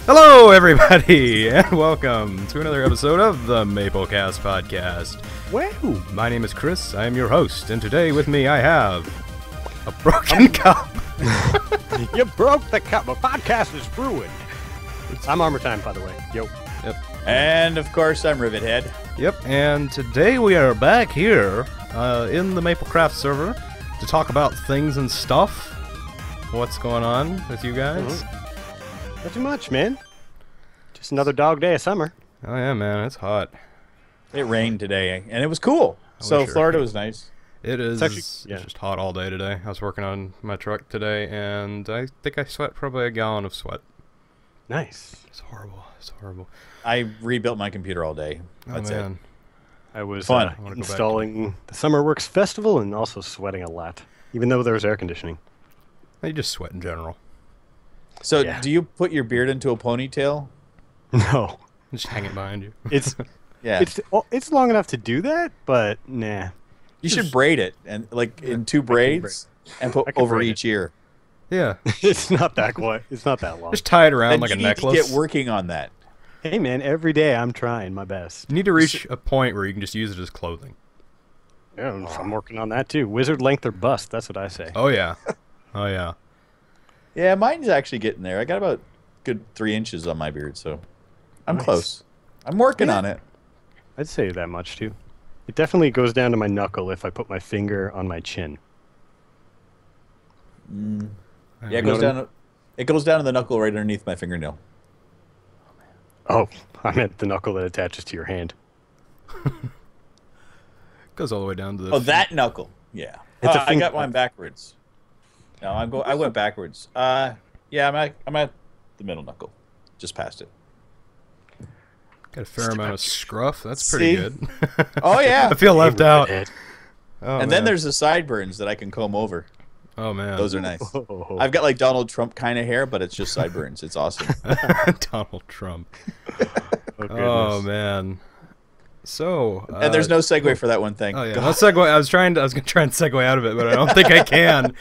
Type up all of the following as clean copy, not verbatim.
Hello, everybody, and welcome to another episode of the Maplecast podcast. Wow. My name is Chris. I am your host, and today with me I have a broken cup. You broke the cup. My podcast is ruined. I'm Armor Time, by the way. Yo. Yep. And of course, I'm Rivet Head. Yep. And today we are back here in the Maplecraft server to talk about things and stuff. What's going on with you guys? Not too much, man. Just another dog day of summer. Oh yeah, man, it's hot. It rained today, and it was cool. So Florida was nice. It is. It's just hot all day today. I was working on my truck today, and I think I sweat probably a gallon of sweat. Nice. It's horrible. It's horrible. I rebuilt my computer all day. That's it. I was Fun. installing the Summer Works Festival and also sweating a lot, even though there was air conditioning. You just sweat in general. So, Yeah. do you put your beard into a ponytail? No. Just hang it behind you. It's Yeah. it's long enough to do that, but nah. You should braid it and in two braids and put I can over braid each ear. Yeah. It's not that quite. It's not that long. Just tie it around Then like you a need necklace. to get working on that. Hey, man, every day I'm trying my best. You need to reach a point where you can just use it as clothing. Yeah, I'm working on that too. Wizard length or bust. That's what I say. Oh yeah. Oh yeah. Yeah, mine's actually getting there. I got about good 3 inches on my beard, so I'm Nice. close. I'm working on it. I'd say that much too. It definitely goes down to my knuckle if I put my finger on my chin. Yeah, it goes down. It goes down to the knuckle right underneath my fingernail. Oh, I meant the knuckle that attaches to your hand. Goes all the way down to the. Oh, that knuckle. Yeah. It's a I finger- got mine backwards. No, I went backwards. Yeah, I'm at the middle knuckle, just past it. Got a fair amount of scruff. That's pretty See? good. Oh yeah. I feel left out. Head. Oh, And then man. there's the sideburns that I can comb over. Oh man. Those are nice. Oh. I've got like Donald Trump kind of hair, but it's just sideburns. It's awesome. Donald Trump. Oh, Oh goodness. man. So. And there's no segue for that one thing. Oh yeah. God. Let's segue. I was gonna try and segue out of it, but I don't think I can.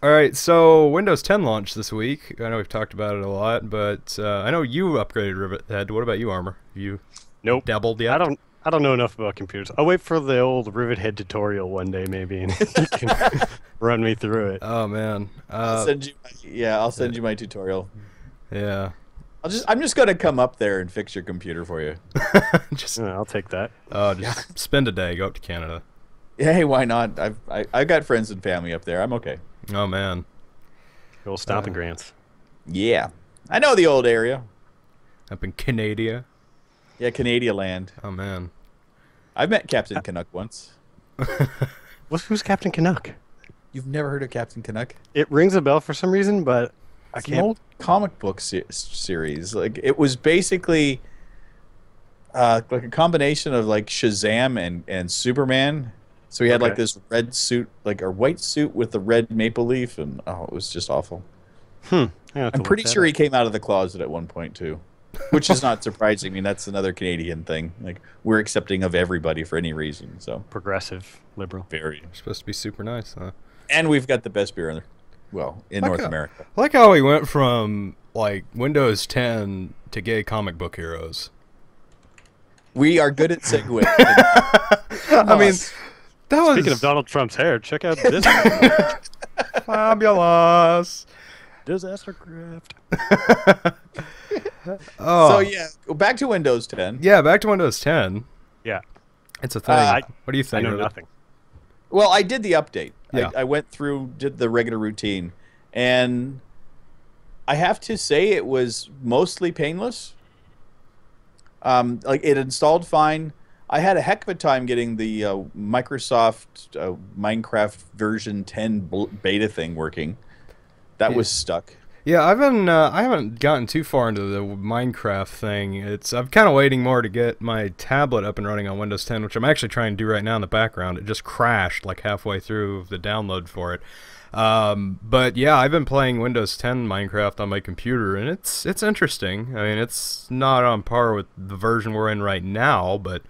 All right. So Windows 10 launched this week. I know we've talked about it a lot, but I know you upgraded Rivet Head. What about you, Armor? You Nope. dabbled yet? I don't know enough about computers. I'll wait for the old Rivet Head tutorial one day, maybe, and you can run me through it. Oh man. I'll send you my tutorial. Yeah. I'm just gonna come up there and fix your computer for you. Just Yeah, I'll take that. just spend a day. Go up to Canada. Yeah, hey, why not? I've got friends and family up there. I'm okay. Oh man. Go stomping grants. Yeah, I know the old area. Up in Canada. Yeah, Canadian land. Oh man. I've met Captain Canuck once. Who's Captain Canuck? You've never heard of Captain Canuck? It rings a bell for some reason, but I It's an can't. old comic book series. Like it was basically like a combination of like Shazam and Superman. So he had like Okay. this red suit, like a white suit with the red maple leaf, and oh, it was just awful. I have to I'm look pretty that sure up. he came out of the closet at one point too, which is not surprising. I mean, that's another Canadian thing. Like we're accepting of everybody for any reason. So Progressive, liberal. very. You're supposed to be super nice, huh? And we've got the best beer in North America. I like how we went from like Windows 10 to gay comic book heroes. We are good at segue. I mean, that was Speaking of Donald Trump's hair, check out this fabulous. disaster craft. Oh, So yeah, go back to Windows 10. yeah. Back to Windows 10. Yeah, It's a thing. What do you I think? know Rivet? nothing. Well, I did the update. Yeah. I went through, did the regular routine, and I have to say it was mostly painless. Like it installed fine. I had a heck of a time getting the Microsoft Minecraft version 10 beta thing working. That was stuck. Yeah, I haven't gotten too far into the Minecraft thing. I'm kind of waiting more to get my tablet up and running on Windows 10, which I'm actually trying to do right now in the background. It just crashed like halfway through the download for it. But yeah, I've been playing Windows 10 Minecraft on my computer, and it's interesting. I mean, it's not on par with the version we're in right now, but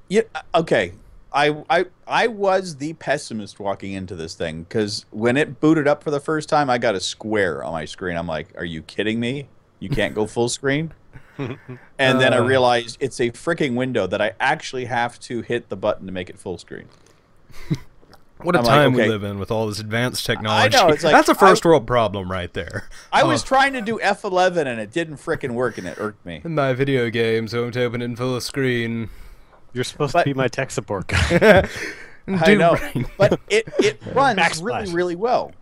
Yeah. Okay. I was the pessimist walking into this thing because when it booted up for the first time, I got a square on my screen. I'm like, are you kidding me? You can't go full screen? And then I realized it's a freaking window that I actually have to hit the button to make it full screen. What a I'm time like, okay. we live in with all this advanced technology. I know, it's like, that's a first world problem right there. I was trying to do F11 and it didn't frickin' work and it irked me. In my video games, I won't open it in full screen. You're supposed to be my tech support guy. I know, but it runs Backsplash. really, really well.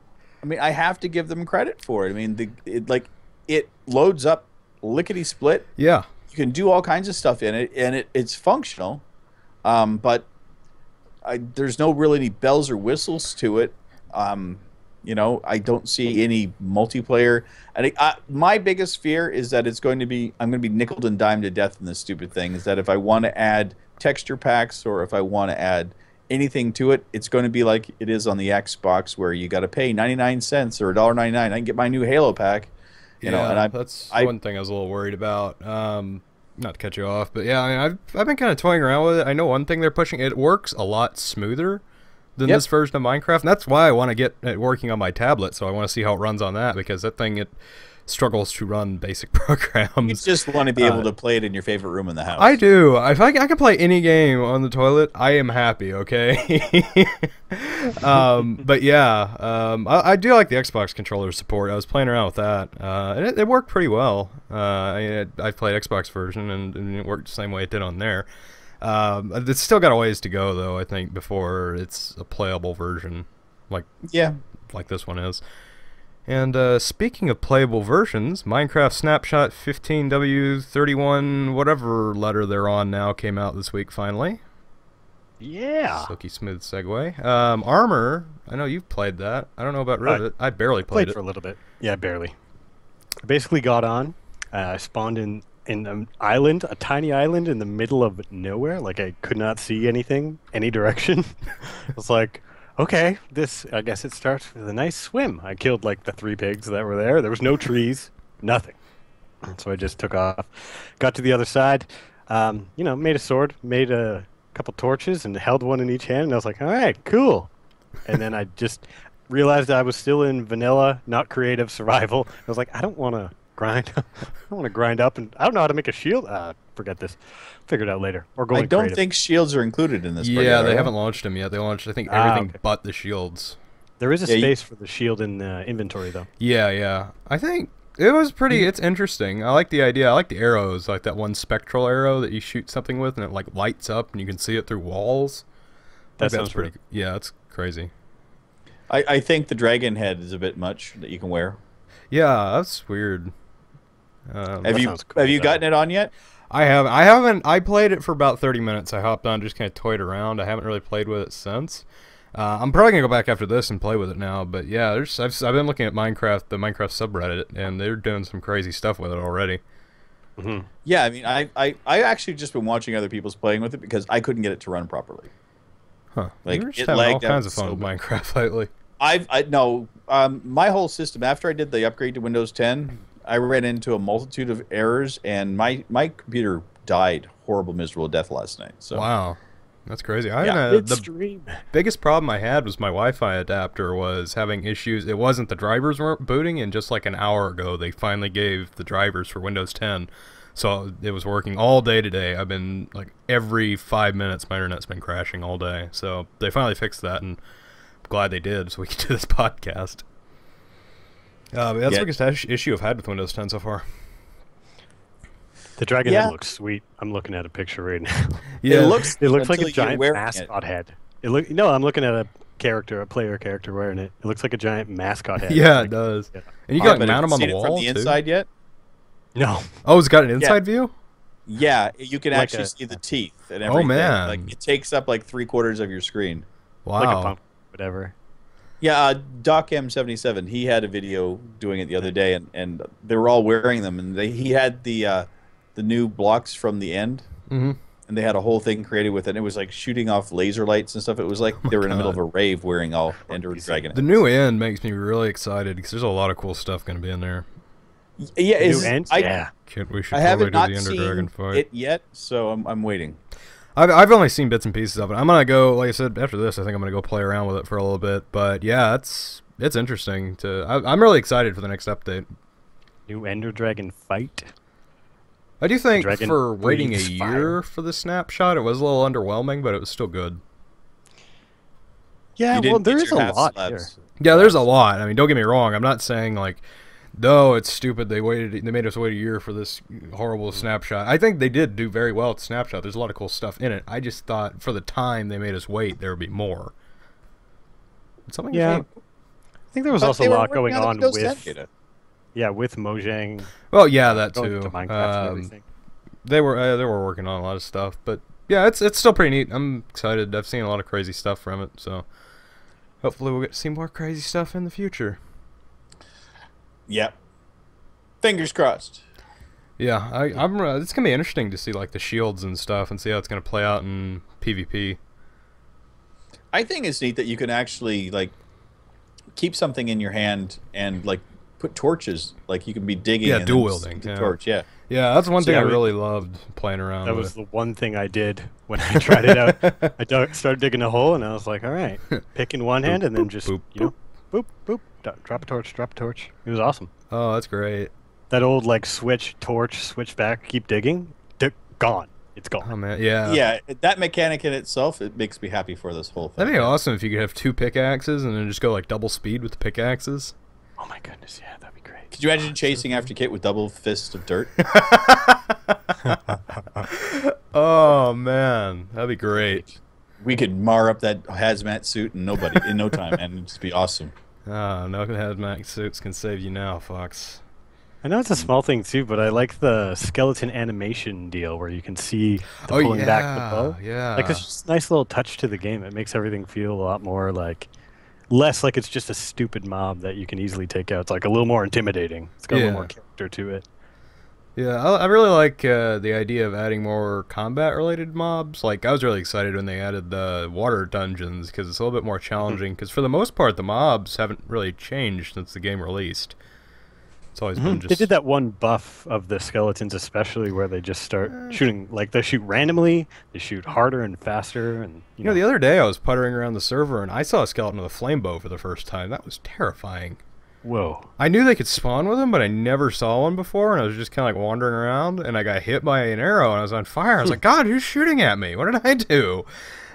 I mean, I have to give them credit for it. I mean, it loads up lickety split. Yeah. You can do all kinds of stuff in it, and it's functional. But there's no really any bells or whistles to it. You know, I don't see any multiplayer. And my biggest fear is that I'm going to be nickeled and dimed to death in this stupid thing. Is that if I want to add texture packs or if I want to add anything to it, it's going to be like it is on the Xbox, where you got to pay 99 cents or $1.99. I can get my new Halo pack. You know, and that's one thing I was a little worried about. Not to cut you off, but yeah, I mean, I've been kind of toying around with it. I know one thing they're pushing, it works a lot smoother than this version of Minecraft, and that's why I want to get it working on my tablet, so I want to see how it runs on that, because that thing, it struggles to run basic programs. You just want to be able to play it in your favorite room in the house. I do. If I can play any game on the toilet, I am happy, okay? But yeah, I do like the Xbox controller support. I was playing around with that, and it worked pretty well. I played Xbox version, and it worked the same way it did on there. It's still got a ways to go, though, I think, before it's a playable version, like this one is. And speaking of playable versions, Minecraft Snapshot 15W31, whatever letter they're on now, came out this week finally. Yeah. Silky smooth segue. Armour, I know you've played that. I don't know about Rivet. I barely played it. For a little bit. Yeah, barely. I basically got on. I spawned in an island, a tiny island in the middle of nowhere. Like, I could not see anything, any direction. I was like, okay, I guess it starts with a nice swim. I killed like the 3 pigs that were there. There was no trees, nothing. So I just took off, got to the other side, you know, made a sword, made a couple torches, and held one in each hand. And I was like, all right, cool. And then I just realized I was still in vanilla, not creative survival. I was like, I don't want to grind. I don't want to grind up, and I don't know how to make a shield. Forget this. Figure it out later. Or go. I don't think shields are included in this. Yeah, they haven't launched them yet. They launched, I think, everything but the shields. There is a space for the shield in the inventory, though. Yeah. I think it was pretty. It's interesting. I like the idea. I like the arrows, like that one spectral arrow that you shoot something with, and it like lights up, and you can see it through walls. That sounds pretty. Yeah, it's crazy. I think the dragon head is a bit much that you can wear. Yeah, that's weird. Have you gotten it on yet? I haven't. I played it for about 30 minutes. I hopped on, just kind of toyed around. I haven't really played with it since. I'm probably gonna go back after this and play with it now. But yeah, I've been looking at Minecraft, the Minecraft subreddit, and they're doing some crazy stuff with it already. Mm-hmm. Yeah, I mean, I actually just been watching other people's playing with it because I couldn't get it to run properly. Huh? Like, You're just it having all lagged kinds out of fun so with bad. Minecraft lately. My whole system, after I did the upgrade to Windows 10, I ran into a multitude of errors, and my computer died horrible, miserable death last night. So wow, that's crazy. The biggest problem I had was my Wi-Fi adapter was having issues. It wasn't the drivers weren't booting, and just like an hour ago, they finally gave the drivers for Windows 10. So it was working all day today. I've been, like, every 5 minutes, my internet's been crashing all day. So they finally fixed that, and I'm glad they did, so we can do this podcast. But that's the biggest issue I've had with Windows 10 so far. The dragon head looks sweet. I'm looking at a picture right now. Yeah, it looks like a giant mascot head. No, I'm looking at a player character wearing it. It looks like a giant mascot head. Yeah, it does. Yeah. And you got to mount them on the wall, from the inside yet? No. Oh, it's got an inside view? Yeah, you can actually see the teeth and everything. Oh, man. Like, it takes up like 3/4 of your screen. Wow. Like a pump, whatever. Yeah, Doc M77, he had a video doing it the other day, and they were all wearing them, and he had the new blocks from the end, and they had a whole thing created with it. And it was like shooting off laser lights and stuff. It was like they were in the middle of a rave wearing all Ender Dragon. The new end makes me really excited because there's a lot of cool stuff going to be in there. Yeah, new end? Yeah. We should I haven't totally do not the Ender seen Dragon fight. it yet, so I'm waiting. I've only seen bits and pieces of it. I'm gonna go, like I said, after this. I think I'm gonna go play around with it for a little bit. But yeah, it's interesting. I'm really excited for the next update. New Ender Dragon fight. I do think Dragon for waiting a breathes year fire. for the snapshot, it was a little underwhelming, but it was still good. Yeah, You well, didn't there get is your a half lot slabs. here. Yeah, there's a lot. I mean, don't get me wrong. I'm not saying like, no, it's stupid. They made us wait a year for this horrible snapshot. I think they did do very well at the snapshot. There's a lot of cool stuff in it. I just thought for the time they made us wait, there would be more. Something. Yeah. I think there was But also they a were lot working going the on Windows with 10 beta. with Mojang. Well, yeah, that going too. to Minecraft and everything. They were working on a lot of stuff, but yeah, it's still pretty neat. I'm excited. I've seen a lot of crazy stuff from it, so hopefully we'll get to see more crazy stuff in the future. Yep. Fingers crossed. Yeah, I'm. It's gonna be interesting to see like the shields and stuff, and see how it's gonna play out in PvP. I think it's neat that you can actually like keep something in your hand and like put torches. Like you can be digging. Yeah, and dual then wielding, the yeah. torch. Yeah. Yeah, that's one See, thing I I mean, really loved playing around That with. was the one thing I did when I tried it out. I started digging a hole, and I was like, all right, pick in one hand, and then just, boop, boop, boop, drop a torch, drop a torch. It was awesome. Oh, that's great. That old, like, switch, torch, switch back, keep digging, gone. It's gone. Oh man, yeah. Yeah, that mechanic in itself, it makes me happy for this whole thing. That'd be awesome if you could have 2 pickaxes and then just go like double speed with the pickaxes. Oh my goodness, yeah, that'd be great. Could you imagine chasing after Kit with double fists of dirt? Oh man, that'd be great. We could mar up that hazmat suit and in no time, and it'd just be awesome. Oh, no hazmat suits can save you now, Fox. I know it's a small thing too, but I like the skeleton animation deal where you can see the Oh, pulling back the bow. yeah. Like it's just a nice little touch to the game. It makes everything feel a lot more like less like it's just a stupid mob that you can easily take out. It's like a little more intimidating. It's got a little more character to it. Yeah, I really like the idea of adding more combat-related mobs. Like, I was really excited when they added the water dungeons, because it's a little bit more challenging, because for the most part, the mobs haven't really changed since the game released. It's always been just... They did that one buff of the skeletons especially where they just start shooting, like they shoot randomly, they shoot harder and faster. And You know, the other day I was puttering around the server, and I saw a skeleton with a flame bow for the first time. That was terrifying. Whoa. I knew they could spawn with them, but I never saw one before, and I was just kind of like wandering around, and I got hit by an arrow, and I was on fire. I was like, God, who's shooting at me? What did I do?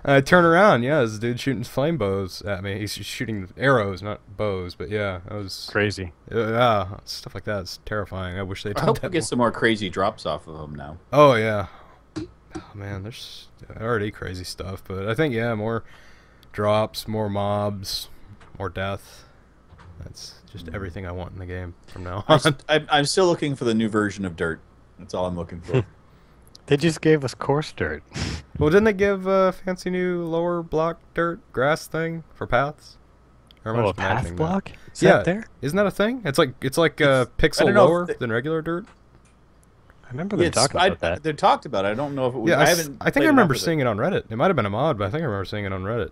And I turn around, yeah, this dude shooting flame bows at me. He's shooting arrows, not bows, but yeah, that was... Crazy. Yeah, stuff like that is terrifying. I wish they'd I done hope we that get more. some more crazy drops off of them now. Oh, yeah. Oh, man, there's already crazy stuff, but I think, yeah, more drops, more mobs, more death. That's just everything I want in the game from now on. I'm still looking for the new version of Dirt. That's all I'm looking for. They just gave us coarse dirt. Well, didn't they give a fancy new lower block dirt grass thing for paths? Or am I Oh, a just path imagining that? block? Is Yeah, that there? isn't that a thing? It's like I pixel don't know if lower they- than regular dirt. I remember them It's- talking about that. They talked about it. I don't know if it was. Yeah, I I haven't. think played I enough remember with seeing it on Reddit. It might have been a mod, but I think I remember seeing it on Reddit.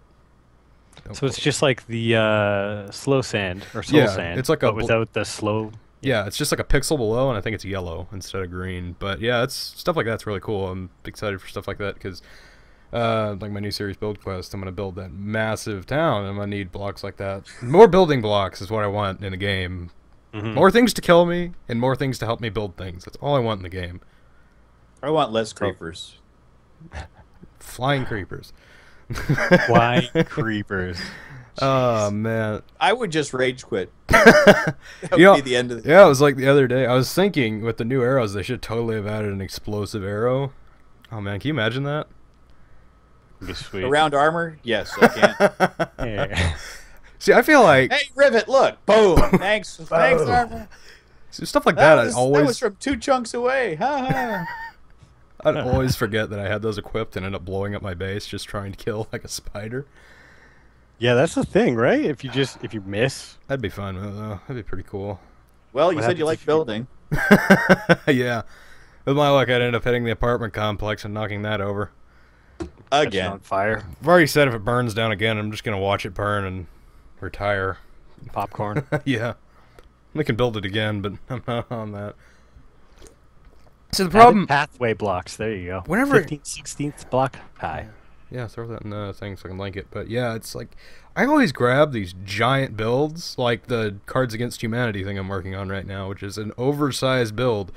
So it's just like the slow sand or soul Yeah, sand, it's like a but without the slow. Yeah, it's just like a pixel below, and I think it's yellow instead of green. But yeah, it's stuff like that's really cool. I'm excited for stuff like that because, like my new series build quest, I'm gonna build that massive town. And I'm gonna need blocks like that. More building blocks is what I want in a game. More things to kill me, and more things to help me build things. That's all I want in the game. I want less creepers. Flying creepers. Why creepers? Oh man. I would just rage quit. That would You know, be the end of the. Yeah, it was like the other day. I was thinking with the new arrows, they should totally have added an explosive arrow. Oh man, can you imagine that? Be sweet. Around armor? Yes, I can. Yeah. See, I feel like Hey, Rivet, look. Boom. Thanks. Thanks, armor. stuff like that. That was, I always that was from 2 chunks away. Ha ha. I'd always forget that I had those equipped and end up blowing up my base just trying to kill like a spider. Yeah, that's the thing, right? If you miss, That'd be fun, though. That'd be pretty cool. Well, you What said you happens like if you- building. Yeah. With my luck, I'd end up hitting the apartment complex and knocking that over. catch it on Again. fire, I've already said if it burns down again, I'm just going to watch it burn and retire. popcorn. Yeah. We can build it again, but I'm not on that. So the problem... Pathway blocks. There you go. Whenever... 15th, 16th block high. Yeah, throw that in the thing so I can link it. But yeah, it's like... I always grab these giant builds, like the Cards Against Humanity thing I'm working on right now, which is an oversized build.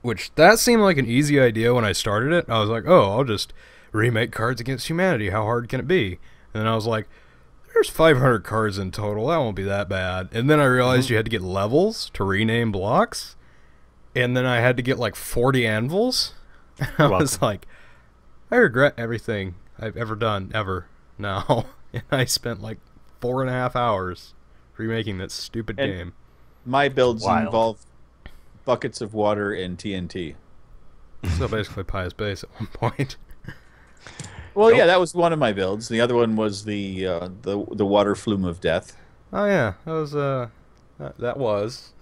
Which, that seemed like an easy idea when I started it. I was like, oh, I'll just remake Cards Against Humanity. How hard can it be? And then I was like, there's 500 cards in total. That won't be that bad. And then I realized you had to get levels to rename blocks. And then I had to get like 40 anvils. I was like, I regret everything I've ever done, ever, now. And I spent like 4.5 hours remaking that stupid game. My builds involve buckets of water and TNT. So basically Pious Base at one point. Well, yeah, that was one of my builds. The other one was the water flume of death. Oh yeah, that was that was.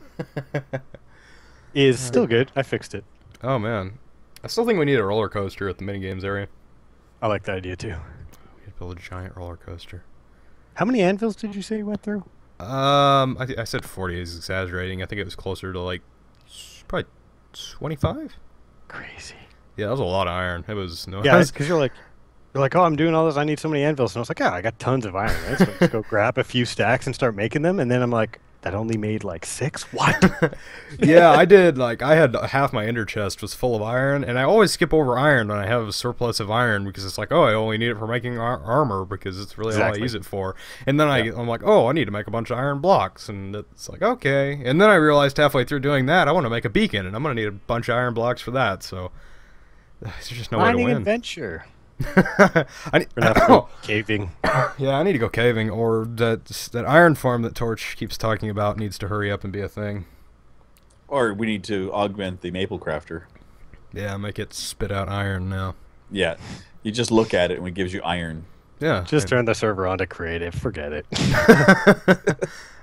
Is still good. I fixed it. Oh man, I still think we need a roller coaster at the minigames area. I like that idea too. We could build a giant roller coaster. How many anvils did you say you went through? I said 40 is exaggerating. I think it was closer to like probably 25. Crazy. Yeah, that was a lot of iron. It was no. Yeah, because you're like, oh, I'm doing all this. I need so many anvils, and I was like, I got tons of iron. Right? So I just go grab a few stacks and start making them, and then I'm like, that only made like 6. What? Yeah, I did. Like, I had half my ender chest was full of iron, and I always skip over iron when I have a surplus of iron because it's like, oh, I only need it for making armor because it's really all I use it for. And then I'm like, oh, I need to make a bunch of iron blocks, and it's like, okay. And then I realized halfway through doing that, I want to make a beacon, and I'm going to need a bunch of iron blocks for that. So there's just no way to win. Adventure. Caving. Yeah, I need to go caving, or that iron farm that Torch keeps talking about needs to hurry up and be a thing. Or we need to augment the maple crafter. Yeah, make it spit out iron now. Yeah, you just look at it and it gives you iron. Yeah, just turn the server on to creative. Forget it.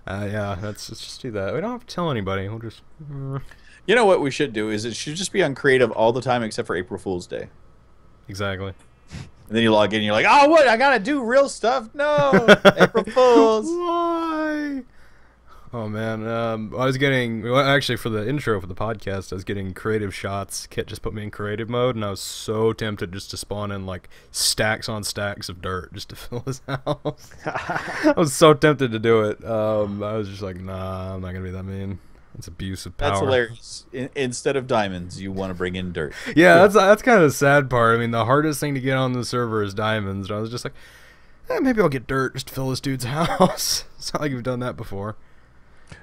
Yeah, let's just do that. We don't have to tell anybody. We'll just. You know what we should do is it should just be on creative all the time except for April Fool's Day. Exactly. And then you log in and you're like, oh, what? I gotta do real stuff? No! April Fools! Why? Oh, man. I was getting... Well, actually, for the intro for the podcast, I was getting creative shots. Kit just put me in creative mode, and I was so tempted just to spawn in, like, stacks on stacks of dirt just to fill his house. I was so tempted to do it. I was just like, nah, I'm not gonna be that mean. It's abuse of power. That's hilarious. Instead of diamonds, you want to bring in dirt. Yeah, that's kind of the sad part. I mean, the hardest thing to get on the server is diamonds. And I was just like, maybe I'll get dirt just to fill this dude's house. It's not like you've done that before.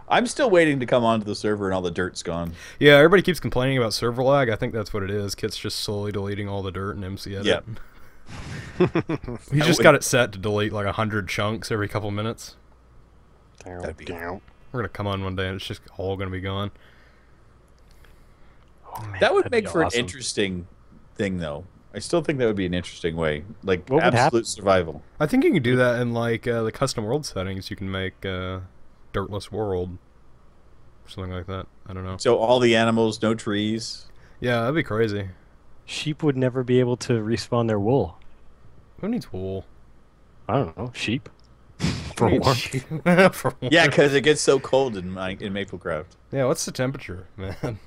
I'm still waiting to come onto the server and all the dirt's gone. Yeah, everybody keeps complaining about server lag. I think that's what it is. Kit's just slowly deleting all the dirt in MC Edit. Yeah. He's just got it set to delete like 100 chunks every couple minutes. That'd be We're going to come on one day and it's just all going to be gone. Oh, man, that would make for awesome. An interesting thing, though. I still think that would be an interesting way. Like, absolute survival. I think you can do that in, like, the custom world settings. You can make a dirtless world. Something like that. I don't know. So all the animals, no trees? Yeah, that'd be crazy. Sheep would never be able to respawn their wool. Who needs wool? I don't know. Sheep. For warmth. Yeah, because it gets so cold in Maplecraft. Yeah, what's the temperature, man?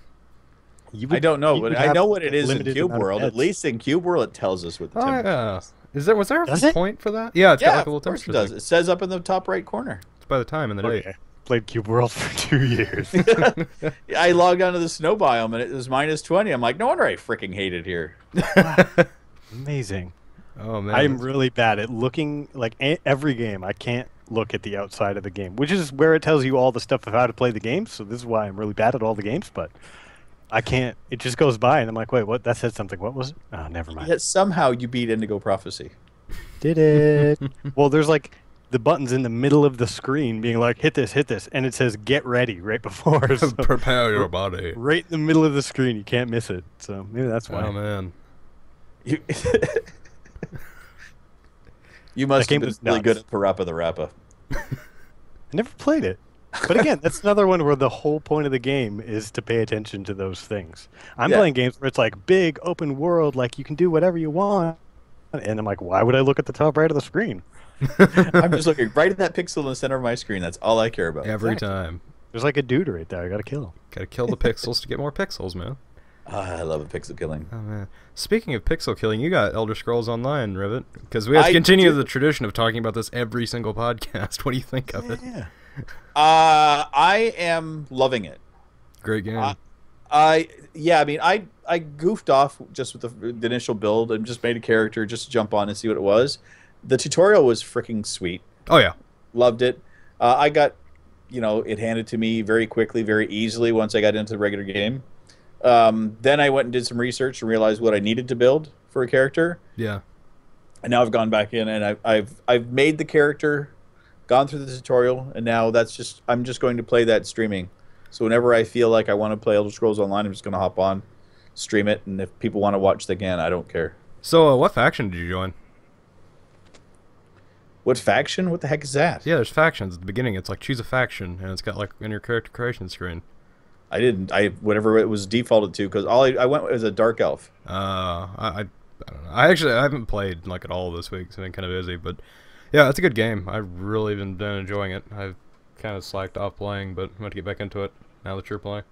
I don't know, but I know what it is in Cube World. At least in Cube World, it tells us what the temperature is. Was there a point for that? Yeah, it's got like a little temperature. Of course it does. It says up in the top right corner. It's by the time in the day. Played Cube World for 2 years. I logged onto the snow biome and it was -20. I'm like, no wonder I freaking hate it here. Amazing. Oh man, I'm really bad at looking. Like every game, I can't look at the outside of the game, which is where it tells you all the stuff of how to play the game. So this is why I'm really bad at all the games. But I can't. It just goes by, and I'm like, wait, what? That said something. What was it? Oh, never mind. Yet somehow you beat Indigo Prophecy. Did it? Well, there's like the buttons in the middle of the screen being like, hit this, and it says get ready right before. So prepare your body. Right in the middle of the screen, you can't miss it. So maybe that's why. Oh man. You must have been really good at Parappa the Rappa. I never played it. But again, that's another one where the whole point of the game is to pay attention to those things. I'm playing games where it's like big, open world, like you can do whatever you want. And I'm like, why would I look at the top right of the screen? I'm just looking right at that pixel in the center of my screen. That's all I care about. Every time. There's like a dude right there. I gotta kill him. Gotta kill the pixels to get more pixels, man. I love a pixel killing. Oh man! Speaking of pixel killing, you got Elder Scrolls Online, Rivet, because we have to continue the tradition of talking about this every single podcast. What do you think of it? Yeah. I am loving it. Great game. I mean, I goofed off just with the initial build and just made a character just to jump on and see what it was. The tutorial was freaking sweet. Oh yeah, loved it. I got, it handed to me very quickly, very easily once I got into the regular game. Then I went and did some research and realized what I needed to build for a character. Yeah. And now I've gone back in and I've made the character, gone through the tutorial, and now I'm just going to play that streaming. So whenever I feel like I want to play Elder Scrolls Online, I'm just going to hop on, stream it, and if people want to watch the again, I don't care. So what faction did you join? What faction? What the heck is that? Yeah, there's factions at the beginning. It's like choose a faction, and it's got like in your character creation screen. I didn't. Whatever it was defaulted to, because I went as a dark elf. I don't know. I haven't played like at all this week, so I've been kind of busy. But yeah, it's a good game. I've really been enjoying it. I've kind of slacked off playing, but I'm going to get back into it now that you're playing.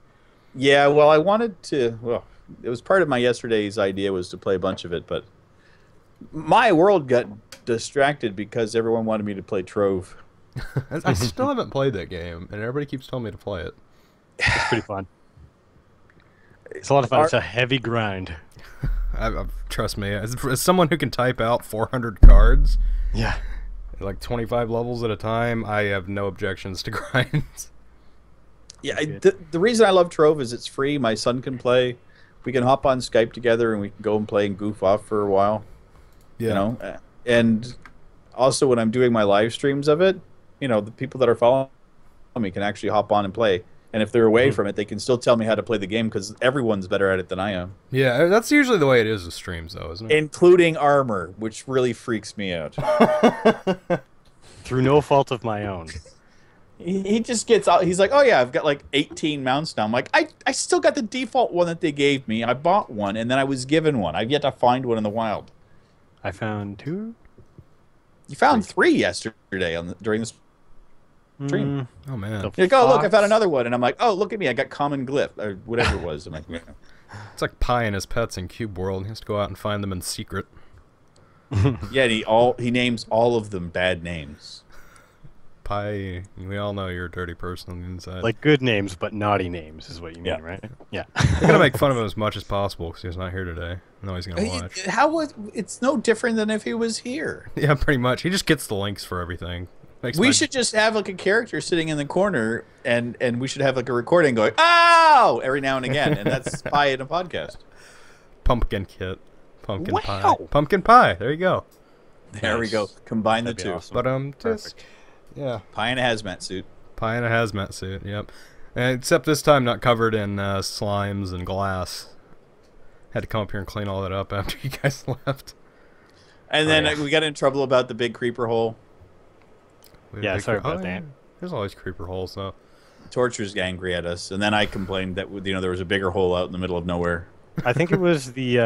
Yeah, well, I wanted to. Well, it was part of my yesterday's idea was to play a bunch of it, but my world got distracted because everyone wanted me to play Trove. I still haven't played that game, and everybody keeps telling me to play it. It's pretty fun. It's a lot of fun. It's a heavy grind. Trust me, as someone who can type out 400 cards, yeah, like 25 levels at a time, I have no objections to grinds. Yeah, the reason I love Trove is it's free. My son can play. We can hop on Skype together and we can go and play and goof off for a while. Yeah. And also when I'm doing my live streams of it, the people that are following me can actually hop on and play. And if they're away from it, they can still tell me how to play the game because everyone's better at it than I am. Yeah, that's usually the way it is with streams, though, isn't it? Including Armour, which really freaks me out. Through no fault of my own. He just gets out. He's like, oh, yeah, I've got like 18 mounts now. I'm like, I still got the default one that they gave me. I bought one, and then I was given one. I've yet to find one in the wild. I found 2. You found 3 yesterday during the stream. Oh man! You're like, oh look, I found another one, and I'm like, oh look at me, I got common glyph or whatever it was. I'm like, yeah. It's like Pi and his pets in Cube World. He has to go out and find them in secret. Yeah, and he names all of them bad names. Pi, we all know you're a dirty person on the inside. Like good names, but naughty names is what you mean, right? Yeah. We're gonna make fun of him as much as possible because he's not here today. No, he's gonna watch. It's no different than if he was here. Yeah, pretty much. He just gets the links for everything. We should just have like a character sitting in the corner, and we should have like a recording going, "Oh!" every now and again, and that's Pie in a podcast. Pumpkin kit, pumpkin pie, pumpkin pie. There you go. There we go. Combine the two. Awesome. But Perfect. Yeah. Pie in a hazmat suit. Pie in a hazmat suit. Yep. Except this time not covered in slimes and glass. Had to come up here and clean all that up after you guys left. And then we got in trouble about the big creeper hole. Yeah, sorry about that. There's always creeper holes, though. Torture's angry at us, and then I complained that there was a bigger hole out in the middle of nowhere. I think it was the.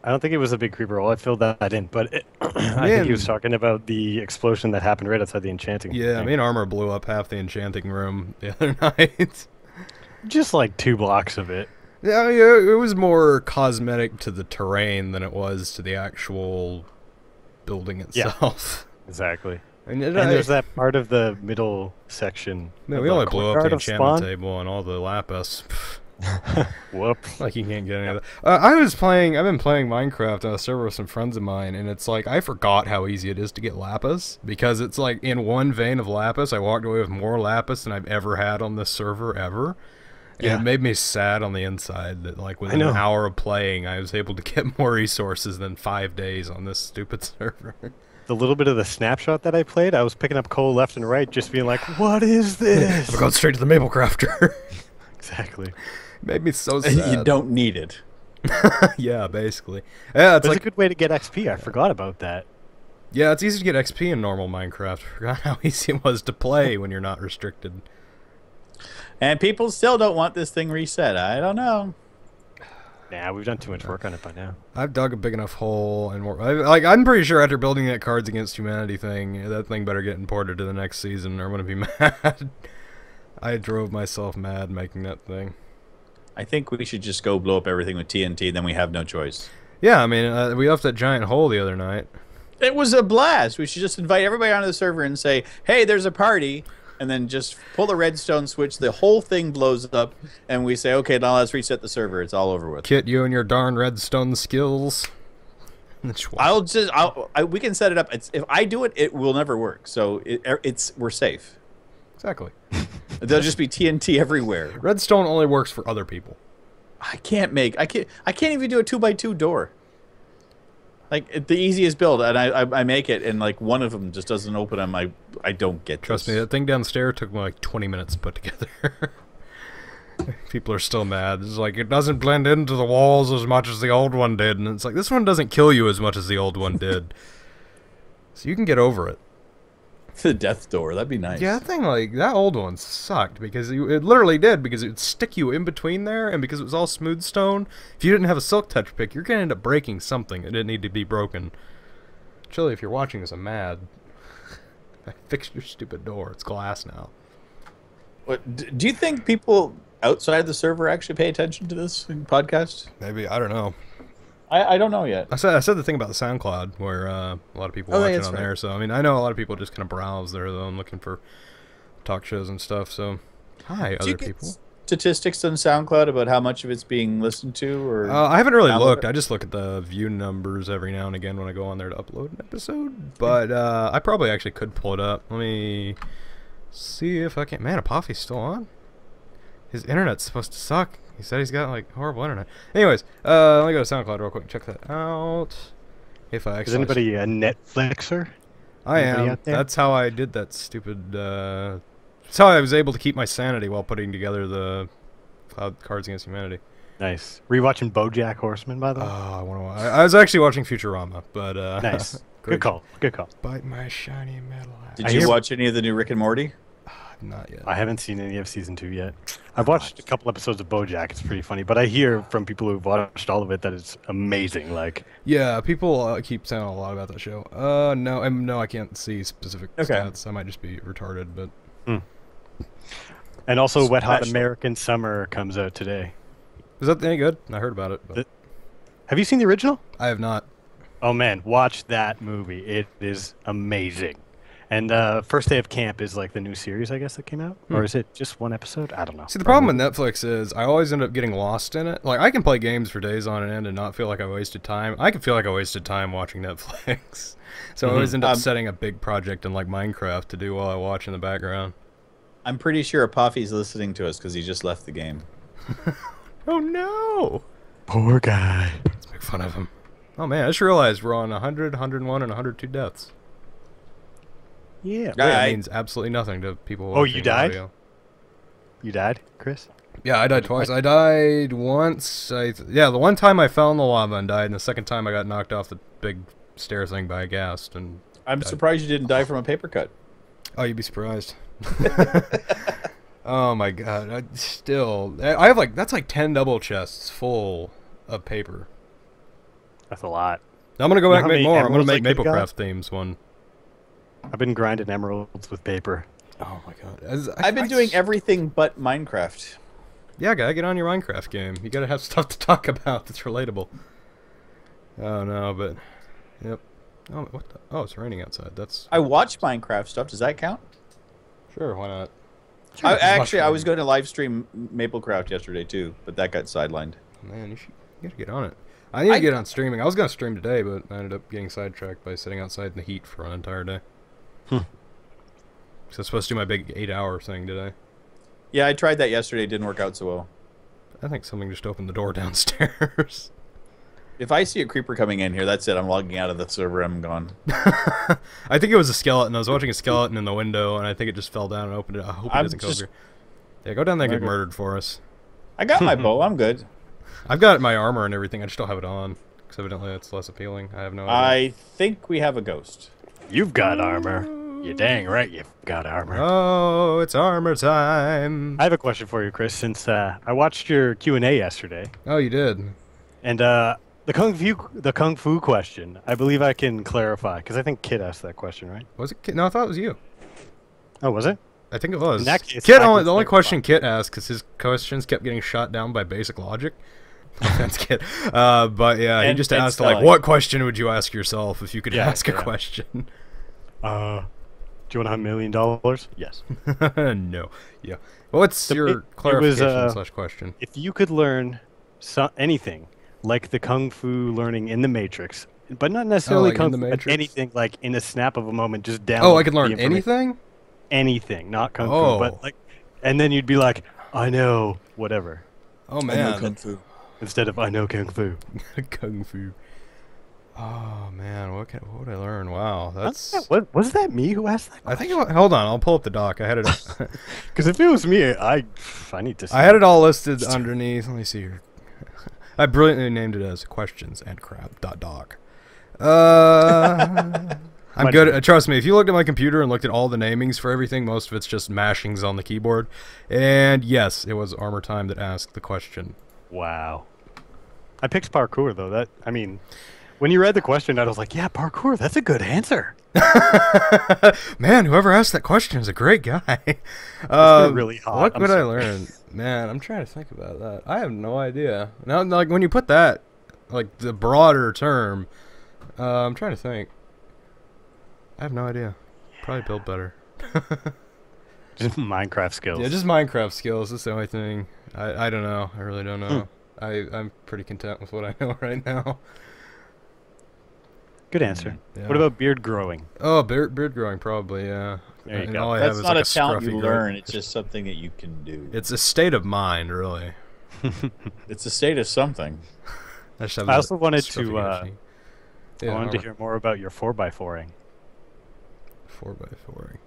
I don't think it was a big creeper hole. I filled that in, but I think he was talking about the explosion that happened right outside the enchanting. Yeah, me and Armour blew up half the enchanting room the other night. Just like 2 blocks of it. Yeah, it was more cosmetic to the terrain than it was to the actual building itself. Yeah, exactly. And there's that part of the middle section. Man, we only blew up the enchantment table and all the lapis. Whoops. Like you can't get any of that. I've been playing Minecraft on a server with some friends of mine, and it's like I forgot how easy it is to get lapis, because it's like in one vein of lapis, I walked away with more lapis than I've ever had on this server ever. And it made me sad on the inside that like within an hour of playing, I was able to get more resources than 5 days on this stupid server. The little bit of the snapshot that I played, I was picking up coal left and right, just being like, what is this? I'm going straight to the Maplecrafter. Exactly. Made me so sad. You don't need it. Yeah, basically. Yeah, it's like a good way to get XP. I forgot about that. Yeah, it's easy to get XP in normal Minecraft. I forgot how easy it was to play when you're not restricted. And people still don't want this thing reset. I don't know. Nah, we've done too much work on it by now. I've dug a big enough hole, and I'm pretty sure after building that Cards Against Humanity thing, that thing better get imported to the next season, or I'm gonna be mad. I drove myself mad making that thing. I think we should just go blow up everything with TNT, then we have no choice. Yeah, I mean, we left that giant hole the other night. It was a blast. We should just invite everybody onto the server and say, hey, there's a party, and then just pull the redstone switch, the whole thing blows up, and we say, okay, now let's reset the server. It's all over with. Kit, you and your darn redstone skills. We can set it up. If I do it, it will never work. So we're safe. Exactly. There'll just be TNT everywhere. Redstone only works for other people. I can't even do a 2x2 door. Like the easiest build, and I make it, and like one of them just doesn't open. I don't get. Trust me, that thing downstairs took me like 20 minutes to put together. People are still mad. It's like it doesn't blend into the walls as much as the old one did, and it's like this one doesn't kill you as much as the old one did. So you can get over it. The death door, that'd be nice. Yeah, that thing, like, that old one sucked, because it literally did, because it would stick you in between there, and because it was all smooth stone, if you didn't have a silk touch pick, you're going to end up breaking something that didn't need to be broken. Chili, if you're watching this, I'm mad. I fixed your stupid door. It's glass now. What, do you think people outside the server actually pay attention to this podcast? Maybe, I don't know. I don't know yet. I said the thing about the SoundCloud, where a lot of people watch it on there, so, I mean, I know a lot of people just kind of browse there, though, and looking for talk shows and stuff, so, hi, other people. Statistics on SoundCloud about how much of it's being listened to, or I haven't really looked. I just look at the view numbers every now and again when I go on there to upload an episode. But I probably actually could pull it up. Let me see if I can. Man, Apophis still on? His internet's supposed to suck. He said he's got like horrible internet. Anyways, let me go to SoundCloud real quick. Check that out. If I actually is anybody a Netflixer? I am. That's how I did that stupid. That's how I was able to keep my sanity while putting together the Cards Against Humanity. Nice. Were you watching BoJack Horseman, by the way? Oh, I was actually watching Futurama, but nice. Good call. Good call. Bite my shiny metal. Did you watch any of the new Rick and Morty? Not yet. I haven't seen any of season 2 yet. I've watched a couple episodes of BoJack. It's pretty funny, but I hear from people who've watched all of it that it's amazing. Like, yeah, people keep saying a lot about that show. No, I can't see specific stats. I might just be retarded, but. And also, Wet Hot American Summer comes out today. Is that any good? I heard about it. But... Have you seen the original? I have not. Oh man, watch that movie. It is amazing. And First Day of Camp is like the new series, I guess, that came out? Or is it just one episode? I don't know. See, the problem with Netflix is I always end up getting lost in it. Like, I can play games for days on end and not feel like I wasted time. I can feel like I wasted time watching Netflix. So I always end up setting a big project in, like, Minecraft to do while I watch in the background. I'm pretty sure Apophis listening to us because he just left the game. Oh, no! Poor guy. Let's make fun of him. Oh, man, I just realized we're on 100, 101, and 102 deaths. Yeah. That means absolutely nothing to people watching. Oh, you died? Audio. You died, Chris? Yeah, I died twice. I died once. Yeah, the one time I fell in the lava and died, and the second time I got knocked off the big stair thing by a ghast and I'm surprised you didn't die from a paper cut. Oh, you'd be surprised. Oh my god. I have like, that's like 10 double chests full of paper. That's a lot. I'm gonna go back and make more. I'm gonna make Maplecraft themes one. I've been grinding emeralds with paper. Oh my god. I've been doing everything but Minecraft. Yeah, gotta get on your Minecraft game. You gotta have stuff to talk about that's relatable. Oh no, but yep. Oh, what the? Oh, it's raining outside. That's. I watch Minecraft stuff. Does that count? Sure, why not? Sure, I was going to live stream Maplecraft yesterday too, but that got sidelined. Man, you gotta get on it. I need to get on streaming. I was gonna stream today, but I ended up getting sidetracked by sitting outside in the heat for an entire day. So I was supposed to do my big 8-hour thing today. Yeah, I tried that yesterday. It didn't work out so well. I think something just opened the door downstairs. If I see a creeper coming in here, that's it. I'm logging out of the server. I'm gone. I think it was a skeleton. I was watching a skeleton in the window, and I think it just fell down and opened it. I hope it doesn't go over. Yeah, go down there and get murdered for us. I got my bow. I'm good. I've got my armor and everything. I just don't have it on. Because evidently it's less appealing. I have no idea. I think we have a ghost. You've got armor. You're dang right you've got armor. Oh, it's armor time. I have a question for you, Chris, since I watched your Q&A yesterday. Oh, you did? And the Kung Fu question, I believe I can clarify, because I think Kid asked that question, right? Was it Kid? No, I thought it was you. Oh, was it? I think it was. In that case, Kit I only, can the only say question Kit asked, because his questions kept getting shot down by basic logic. No offense, Kit. But yeah, he And- just and asked, like, spelling. what question would you ask yourself if you could Yeah, ask a yeah. question? Do you want $1 million? Yes. No. Yeah. What's The- your it was, clarification slash question? If you could learn anything, like the kung fu learning in the Matrix, but not necessarily like in kung the fu, but Matrix? anything like in a snap of a moment, just down. Oh, I could learn anything? Anything, not kung fu, Oh. but like, and then you'd be like, I know whatever, Oh, I know man. kung fu. instead of I know kung fu. Kung fu. Oh, man. What would I learn? Wow. That's... What was that me who asked that? I think hold on, I'll pull up the doc. I had it. Because if it was me, I need to. See I had it all listed underneath. Let me see here. I brilliantly named it as questions and crap doc. I'm good. Trust me. If you looked at my computer and looked at all the namings for everything, most of it's just mashings on the keyboard. And yes, it was Armor Time that asked the question. Wow. I picked parkour though. When you read the question, I was like, yeah, parkour. That's a good answer. Man, whoever asked that question is a great guy. Really hot. What I'm would I sorry. learn? Man, I'm trying to think about that. I have no idea. Now, like when you put that, like the broader term, I'm trying to think. I have no idea. Probably build better. Just Minecraft skills. Yeah, just Minecraft skills. That's the only thing. I don't know. I really don't know. I'm pretty content with what I know right now. Good answer. Yeah. What about beard growing? Oh, beard growing probably. Yeah. There you And go. all I have That's is not like a talent scruffy you gray- learn. It's just something that you can do. It's a state of mind, really. It's a state of something. I just have I that also wanted scruffy to. machine. I Yeah, wanted to hear more about your 4x4ing. 4x4.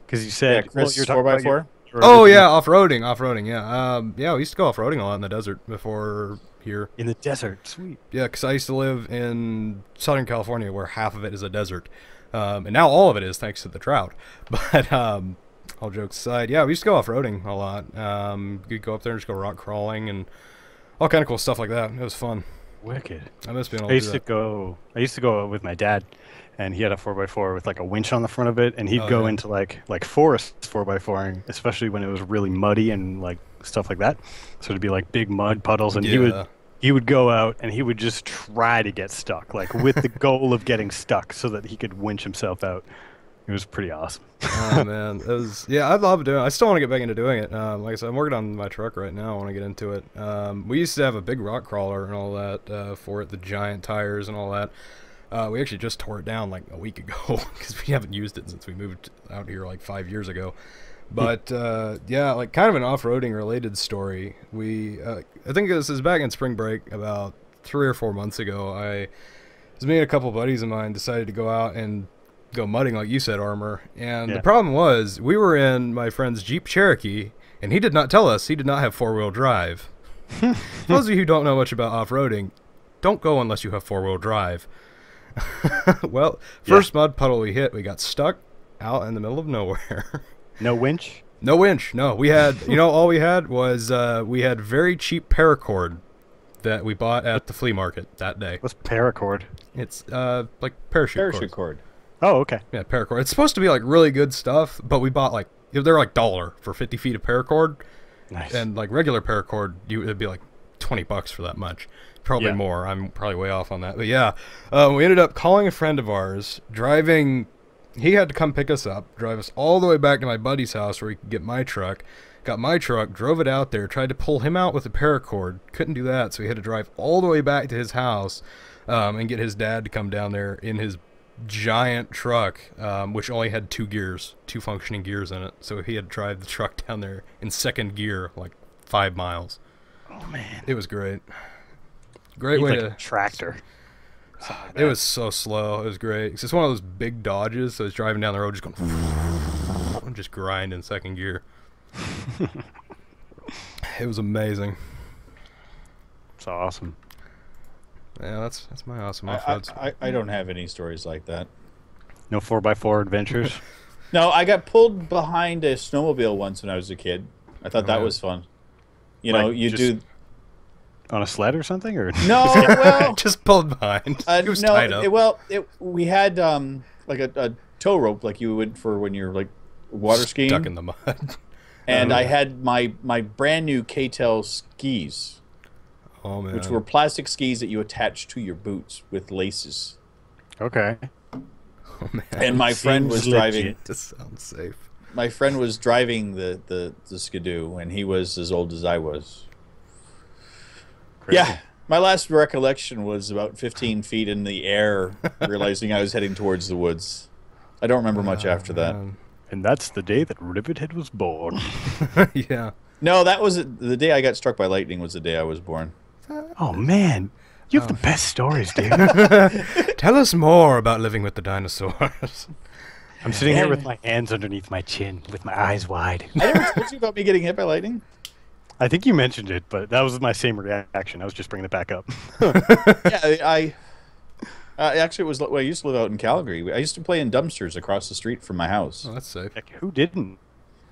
Because you said, Yeah, Chris, you're talking about 4x4? your Oh original- yeah, off-roading. Yeah. Yeah, we used to go off-roading a lot in the desert before here. in the desert. Sweet. Yeah, because I used to live in Southern California, where half of it is a desert, and now all of it is thanks to the drought. But all jokes aside, yeah, we used to go off-roading a lot. We'd go up there and just go rock crawling and all kind of cool stuff like that. It was fun. Wicked. I miss being able I to used do to that. go. I used to go with my dad, and he had a 4x4 with like a winch on the front of it, and he'd Oh, go yeah. into like forest 4x4ing, especially when it was really muddy and like stuff like that. So it'd be like big mud puddles, and Yeah. he would go out and he would just try to get stuck, like with the goal of getting stuck, so that he could winch himself out. It was pretty awesome. Oh man, it was, yeah, I love doing it. I still want to get back into doing it. Like I said, I'm working on my truck right now. I want to get into it. We used to have a big rock crawler and all that for it, the giant tires and all that. We actually just tore it down like a week ago because we haven't used it since we moved out here like 5 years ago. But yeah, like kind of an off-roading related story. I think this is back in spring break about 3 or 4 months ago. It was me and a couple buddies of mine decided to go out and go mudding, like you said, Armor. And Yeah. the problem was we were in my friend's Jeep Cherokee, and he did not tell us he did not have four-wheel drive. For those of you who don't know much about off-roading, don't go unless you have four-wheel drive. Well, first mud puddle we hit, we got stuck out in the middle of nowhere. No winch. No winch. No, we had, all we had was we had very cheap paracord that we bought at the flea market that day. What's paracord? It's like parachute Parachute cords. cord. Oh, okay. Yeah, paracord. It's supposed to be like really good stuff, but we bought like they're like $1 for 50 feet of paracord, Nice. and like regular paracord, it'd be like $20 for that much, probably Yeah. more. I'm probably way off on that, but yeah, we ended up calling a friend of ours, driving. He had to come pick us up, drive us all the way back to my buddy's house where he could get my truck. Got my truck, drove it out there, tried to pull him out with a paracord. Couldn't do that, so he had to drive all the way back to his house and get his dad to come down there in his giant truck, which only had two functioning gears in it. So he had to drive the truck down there in second gear, like 5 miles. Oh man. It was great. Great Needs way like to... a tractor. It was so slow. It was great. It's just one of those big Dodges, so it's driving down the road just going... and just grind in second gear. It was amazing. It's awesome. Yeah, that's my awesome off-roads. I don't have any stories like that. No 4x4 adventures. No, I got pulled behind a snowmobile once when I was a kid. I thought that yeah. was fun. You know, Like, you just- do... On a sled or something, or No, well... Just pulled behind. He was tied up. we had like a tow rope like you would for when you're like water skiing. Stuck in the mud. And I had my brand new K-Tel skis, Oh man. which were plastic skis that you attach to your boots with laces. Okay. Oh man. And my friend was Seems driving. legit. This sounds safe. My friend was driving the Skidoo, and he was as old as I was. Crazy. Yeah. My last recollection was about 15 feet in the air, realizing I was heading towards the woods. I don't remember much after that. And that's the day that Rivethead was born. Yeah. No, that was the day I got struck by lightning. Was the day I was born. Oh man, you have the best stories, dude. Tell us more about living with the dinosaurs. I'm sitting here with my hands underneath my chin, with my eyes wide. I never told you about me getting hit by lightning. I think you mentioned it, but that was my same reaction. I was just bringing it back up. Yeah, I actually it was. Well, I used to live out in Calgary. I used to play in dumpsters across the street from my house. Oh, that's safe. Heck, who didn't?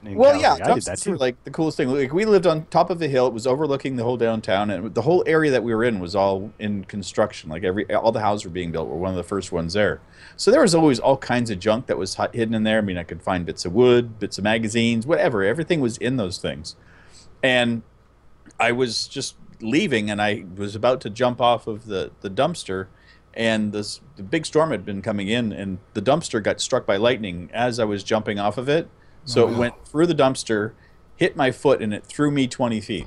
In Well, Calgary? yeah, I did that dumpsters too. were like the coolest thing. Like, we lived on top of a hill. It was overlooking the whole downtown, and the whole area that we were in was all in construction. Like all the houses were being built. We're one of the first ones there. So there was always all kinds of junk that was hidden in there. I mean, I could find bits of wood, bits of magazines, whatever. Everything was in those things. And I was just leaving, and I was about to jump off of the dumpster, and the big storm had been coming in, and the dumpster got struck by lightning as I was jumping off of it. So it went through the dumpster, hit my foot, and it threw me 20 feet.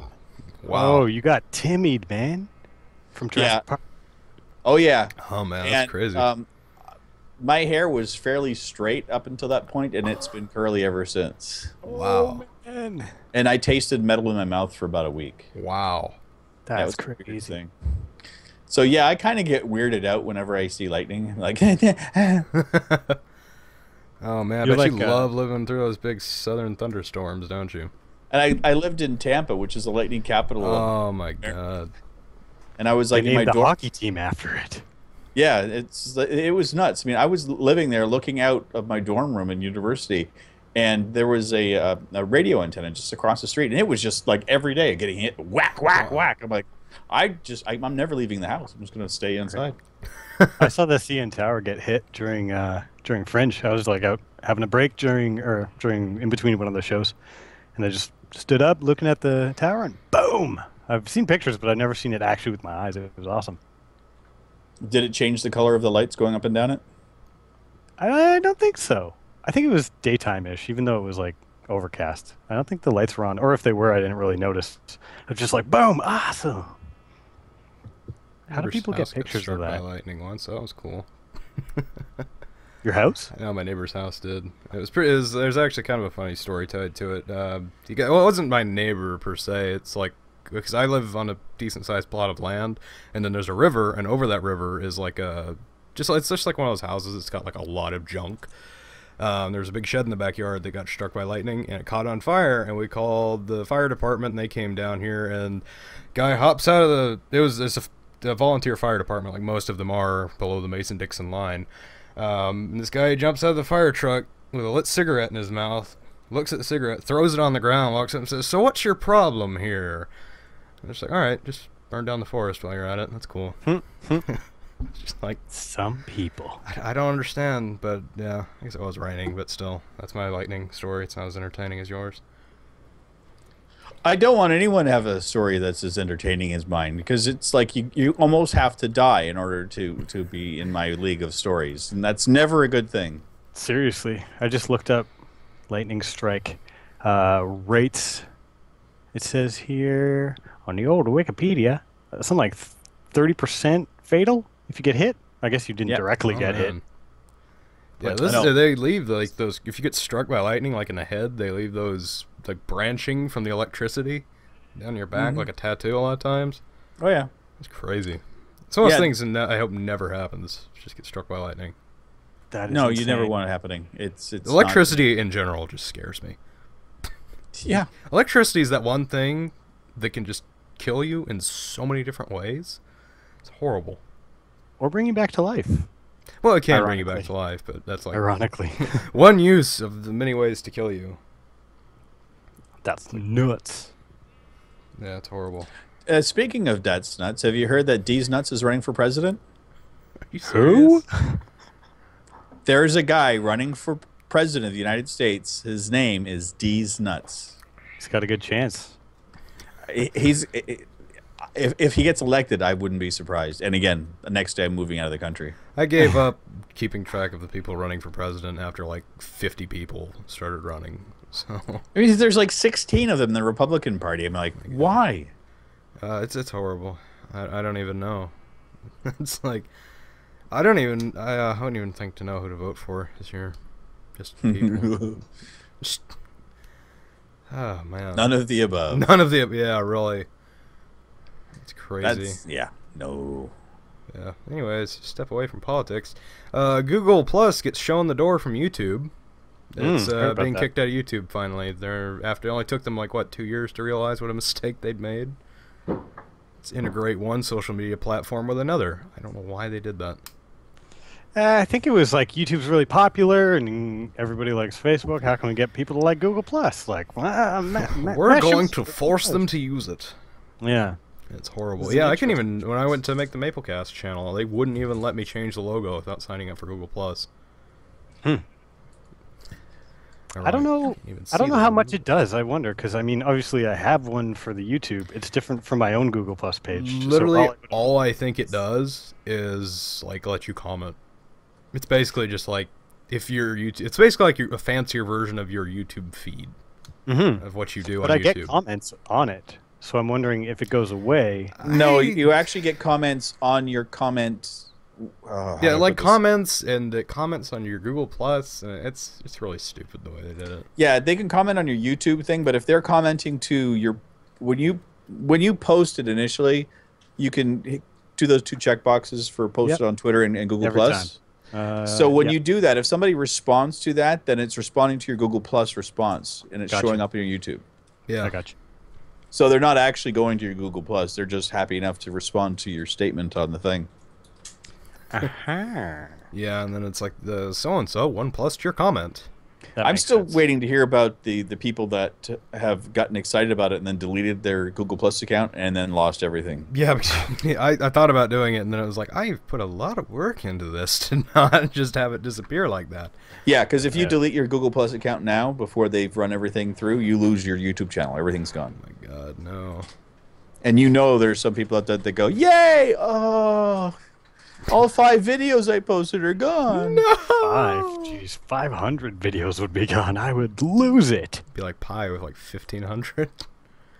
Wow. Oh, you got Timmied, man. From Jurassic Park. Oh, yeah. Oh man, that's And, crazy. my hair was fairly straight up until that point, and it's been curly ever since. Wow. Man. And I tasted metal in my mouth for about a week. Wow. That That's was the weirdest crazy. thing. So, yeah, I kind of get weirded out whenever I see lightning. Like, Oh man, I You're bet you like, love living through those big southern thunderstorms, don't you? and I lived in Tampa, which is the lightning capital. Oh my god. And I was They like in my named the dorm. hockey team after it. Yeah, it was nuts. I mean, I was living there, looking out of my dorm room in university, and there was a radio antenna just across the street, and it was just like every day getting hit, whack, whack, whack. I'm like, I'm never leaving the house. I'm just gonna stay inside. I saw the CN Tower get hit during Fringe. I was like out having a break during in between one of the shows, and I just stood up looking at the tower, and boom! I've seen pictures, but I've never seen it actually with my eyes. It was awesome. Did it change the color of the lights going up and down it? I don't think so. I think it was daytime-ish, even though it was like overcast. I don't think the lights were on, or if they were, I didn't really notice. It was just like boom, awesome. How do people get pictures struck of by that? lightning once? That was cool. Your house? Yeah, my neighbor's house did. It was pretty. There's actually kind of a funny story tied to it. Well, it wasn't my neighbor per se. It's like because I live on a decent sized plot of land, and then there's a river, and over that river is like it's just like one of those houses. It's got like a lot of junk. There's a big shed in the backyard that got struck by lightning, and it caught on fire. And we called the fire department, and they came down here. And guy hops out of it's a volunteer fire department, like most of them are below the Mason-Dixon line. And this guy jumps out of the fire truck with a lit cigarette in his mouth, looks at the cigarette, throws it on the ground, walks up and says, "So what's your problem here?" And they're just like, "All right, just burn down the forest while you're at it. That's cool." It's just like, Some people. I don't understand, but yeah, I guess it was raining, but still, that's my lightning story. It's not as entertaining as yours. I don't want anyone to have a story that's as entertaining as mine, because it's like you almost have to die in order to be in my league of stories, and that's never a good thing. Seriously, I just looked up lightning strike rates. It says here on the old Wikipedia, something like 30% fatal if you get hit. I guess you didn't Yeah. directly get hit. Man. Yeah, I know. they leave like those. If you get struck by lightning, like in the head, they leave those like branching from the electricity down your back, like a tattoo. A lot of times, Oh yeah. it's crazy. It's one of those Yeah. things, and I hope never happens. Just get struck by lightning. That is No, you never insane. want it happening. It's Electricity in general just scares me. not- yeah. Electricity is that one thing that can just kill you in so many different ways. It's horrible. Or bring you back to life. Well, it can bring you back Ironically. to life, but that's like Ironically. one use of the many ways to kill you. That's nuts. Yeah, it's horrible. Speaking of Dad's Nuts, have you heard that D's Nuts is running for president? Are you Who? serious? There's a guy running for president of the United States, his name is D's Nuts. He's got a good chance. He's if he gets elected, I wouldn't be surprised. And again, the next day I'm moving out of the country. I gave up keeping track of the people running for president after like 50 people started running. So I mean, there's like 16 of them in the Republican Party. I'm like, why? it's horrible. I don't even know. It's like I wouldn't even think to know who to vote for this year. Just people. Just, oh man. None of the above. None of the yeah, really. It's crazy. Yeah, no. Yeah. Anyways, step away from politics. Google Plus gets shown the door from YouTube. It's being kicked out of YouTube finally. It only took them like what 2 years to realize what a mistake they'd made. It's integrate one social media platform with another. I don't know why they did that. I think it was like YouTube's really popular and everybody likes Facebook. How can we get people to like Google Plus? Like, we're going to force them to use it. Yeah. It's horrible. Yeah, I couldn't even, when I went to make the Maplecast channel, they wouldn't even let me change the logo without signing up for Google Plus. I don't know how much it does. I wonder, because I mean, obviously I have one for the YouTube. It's different from my own Google Plus page. Literally, all I think it does is like let you comment. It's basically just like if your YouTube. It's basically like a fancier version of your YouTube feed of what you do on YouTube. But I get comments on it. So I'm wondering if it goes away. No, you actually get comments on your comments. Yeah, like comments, and it comments on your Google Plus. It's really stupid the way they did it. Yeah, they can comment on your YouTube thing, but if they're commenting to your when you post it initially, you can do those 2 check boxes for posted on Twitter and Google Plus. So when you do that, if somebody responds to that, then it's responding to your Google Plus response, and it's showing up in your YouTube. Yeah, I got you. So they're not actually going to your Google Plus. They're just happy enough to respond to your statement on the thing. Yeah, and then it's like the so-and-so one plus your comment. I'm still waiting to hear about the people that have gotten excited about it and then deleted their Google Plus account and then lost everything. Yeah, I thought about doing it, and then I was like, I've put a lot of work into this to not just have it disappear like that. Yeah, because if you delete your Google Plus account now before they've run everything through, you lose your YouTube channel. Everything's gone. Oh my God, no. And you know there's some people out there that go, yay! Oh, all 5 videos I posted are gone. No! 5? Jeez, 500 videos would be gone. I would lose it. It'd be like Pi with like 1,500.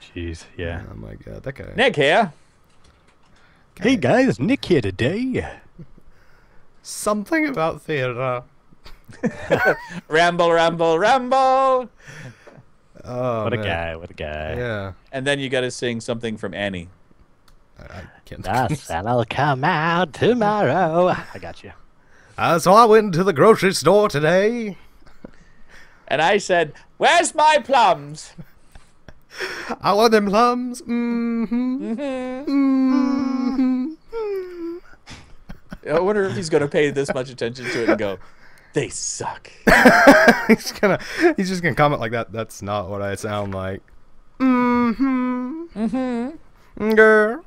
Jeez, yeah. Oh my God, that guy. Nick here. Hey guys, Nick here today. Something about theater. Ramble, ramble, ramble. Oh, what man. a guy, what a guy. Yeah. And then you got to sing something from Annie. I can't. The sun'll come out tomorrow. I got you. So I went to the grocery store today. And I said, where's my plums? I want them plums. I wonder if he's going to pay this much attention to it and go, they suck. He's just gonna comment like that. That's not what I sound like. Girl.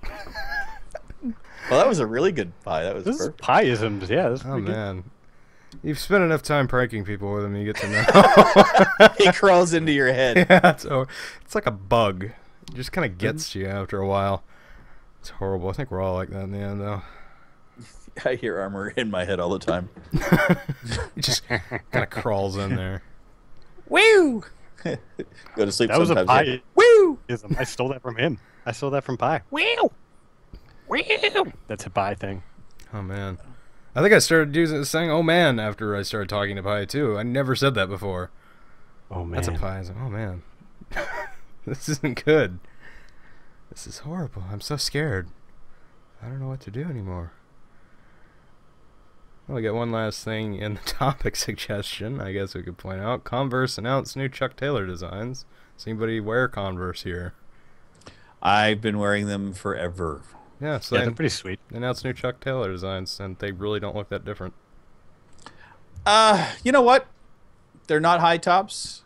Well, that was a really good pie. That was perfect. Pie-isms, yeah. This Oh man, you've spent enough time pranking people with him, you get to know. He crawls into your head. Yeah, it's like a bug. It just kind of gets to you after a while. It's horrible. I think we're all like that in the end, though. I hear Armour in my head all the time. It just kind of crawls in there. Woo! Go to sleep. That was a pie. Woo! I stole that from him. I stole that from Pie. Woo! Woo! That's a Pie thing. Oh man, I think I started saying "oh man" after I started talking to Pie too. I never said that before. Oh man, that's a Pie. Oh man, this isn't good. This is horrible. I'm so scared. I don't know what to do anymore. Well, we got one last thing in the topic suggestion. I guess we could point out Converse announced new Chuck Taylor designs. Does anybody wear Converse here? I've been wearing them forever. Yeah, so they're pretty sweet. They announced new Chuck Taylor designs, and they really don't look that different. You know what? They're not high tops,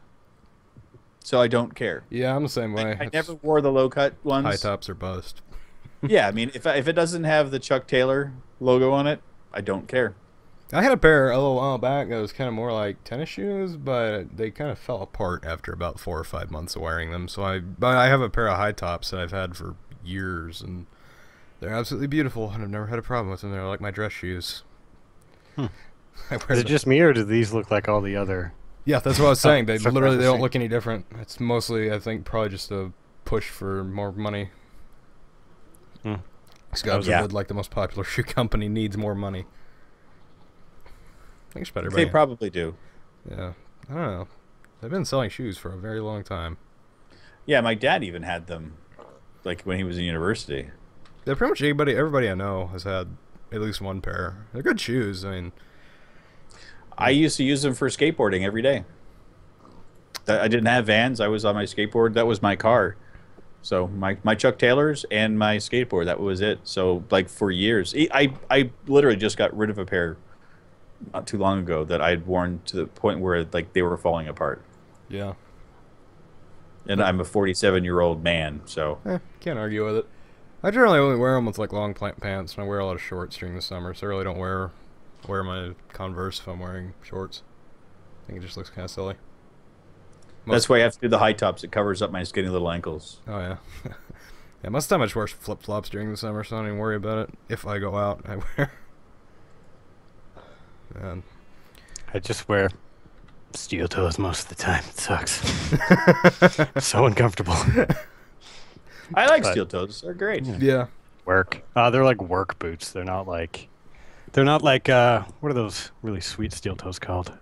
so I don't care. Yeah, I'm the same way. I never wore the low cut ones. High tops are bust. Yeah, I mean, if it doesn't have the Chuck Taylor logo on it, I don't care. I had a pair a little while back that was kind of more like tennis shoes, but they kind of fell apart after about 4 or 5 months of wearing them. But I have a pair of high tops that I've had for years, and they're absolutely beautiful, and I've never had a problem with them. They're like my dress shoes. Is it just me, or do these look like all the other? Yeah, that's what I was saying. They For literally they don't privacy. look any different. It's mostly, I think, probably just a push for more money. God Yeah. forbid, like the most popular shoe company needs more money. I think it's better. They probably do. Yeah, I don't know. They've been selling shoes for a very long time. Yeah, my dad even had them, like when he was in university. They're pretty much everybody I know has had at least one pair. They're good shoes. I mean, I used to use them for skateboarding every day. I didn't have Vans. I was on my skateboard. That was my car. So my Chuck Taylors and my skateboard, that was it. So like for years, I literally just got rid of a pair not too long ago that I'd worn to the point where like they were falling apart. yeah, And I'm a 47-year-old man, so can't argue with it. I generally only wear them with like long pants, and I wear a lot of shorts during the summer, so I really don't wear my Converse if I'm wearing shorts. I think it just looks kind of silly. that's why I have to do the high tops. It covers up my skinny little ankles. Oh yeah. Yeah, most of the time I just wear flip flops during the summer, so I don't even worry about it. If I go out, I wear. Man. I just wear steel toes most of the time. It sucks. So uncomfortable. I like But- steel toes. They're great. Yeah. Work. They're like work boots. They're not like what are those really sweet steel toes called?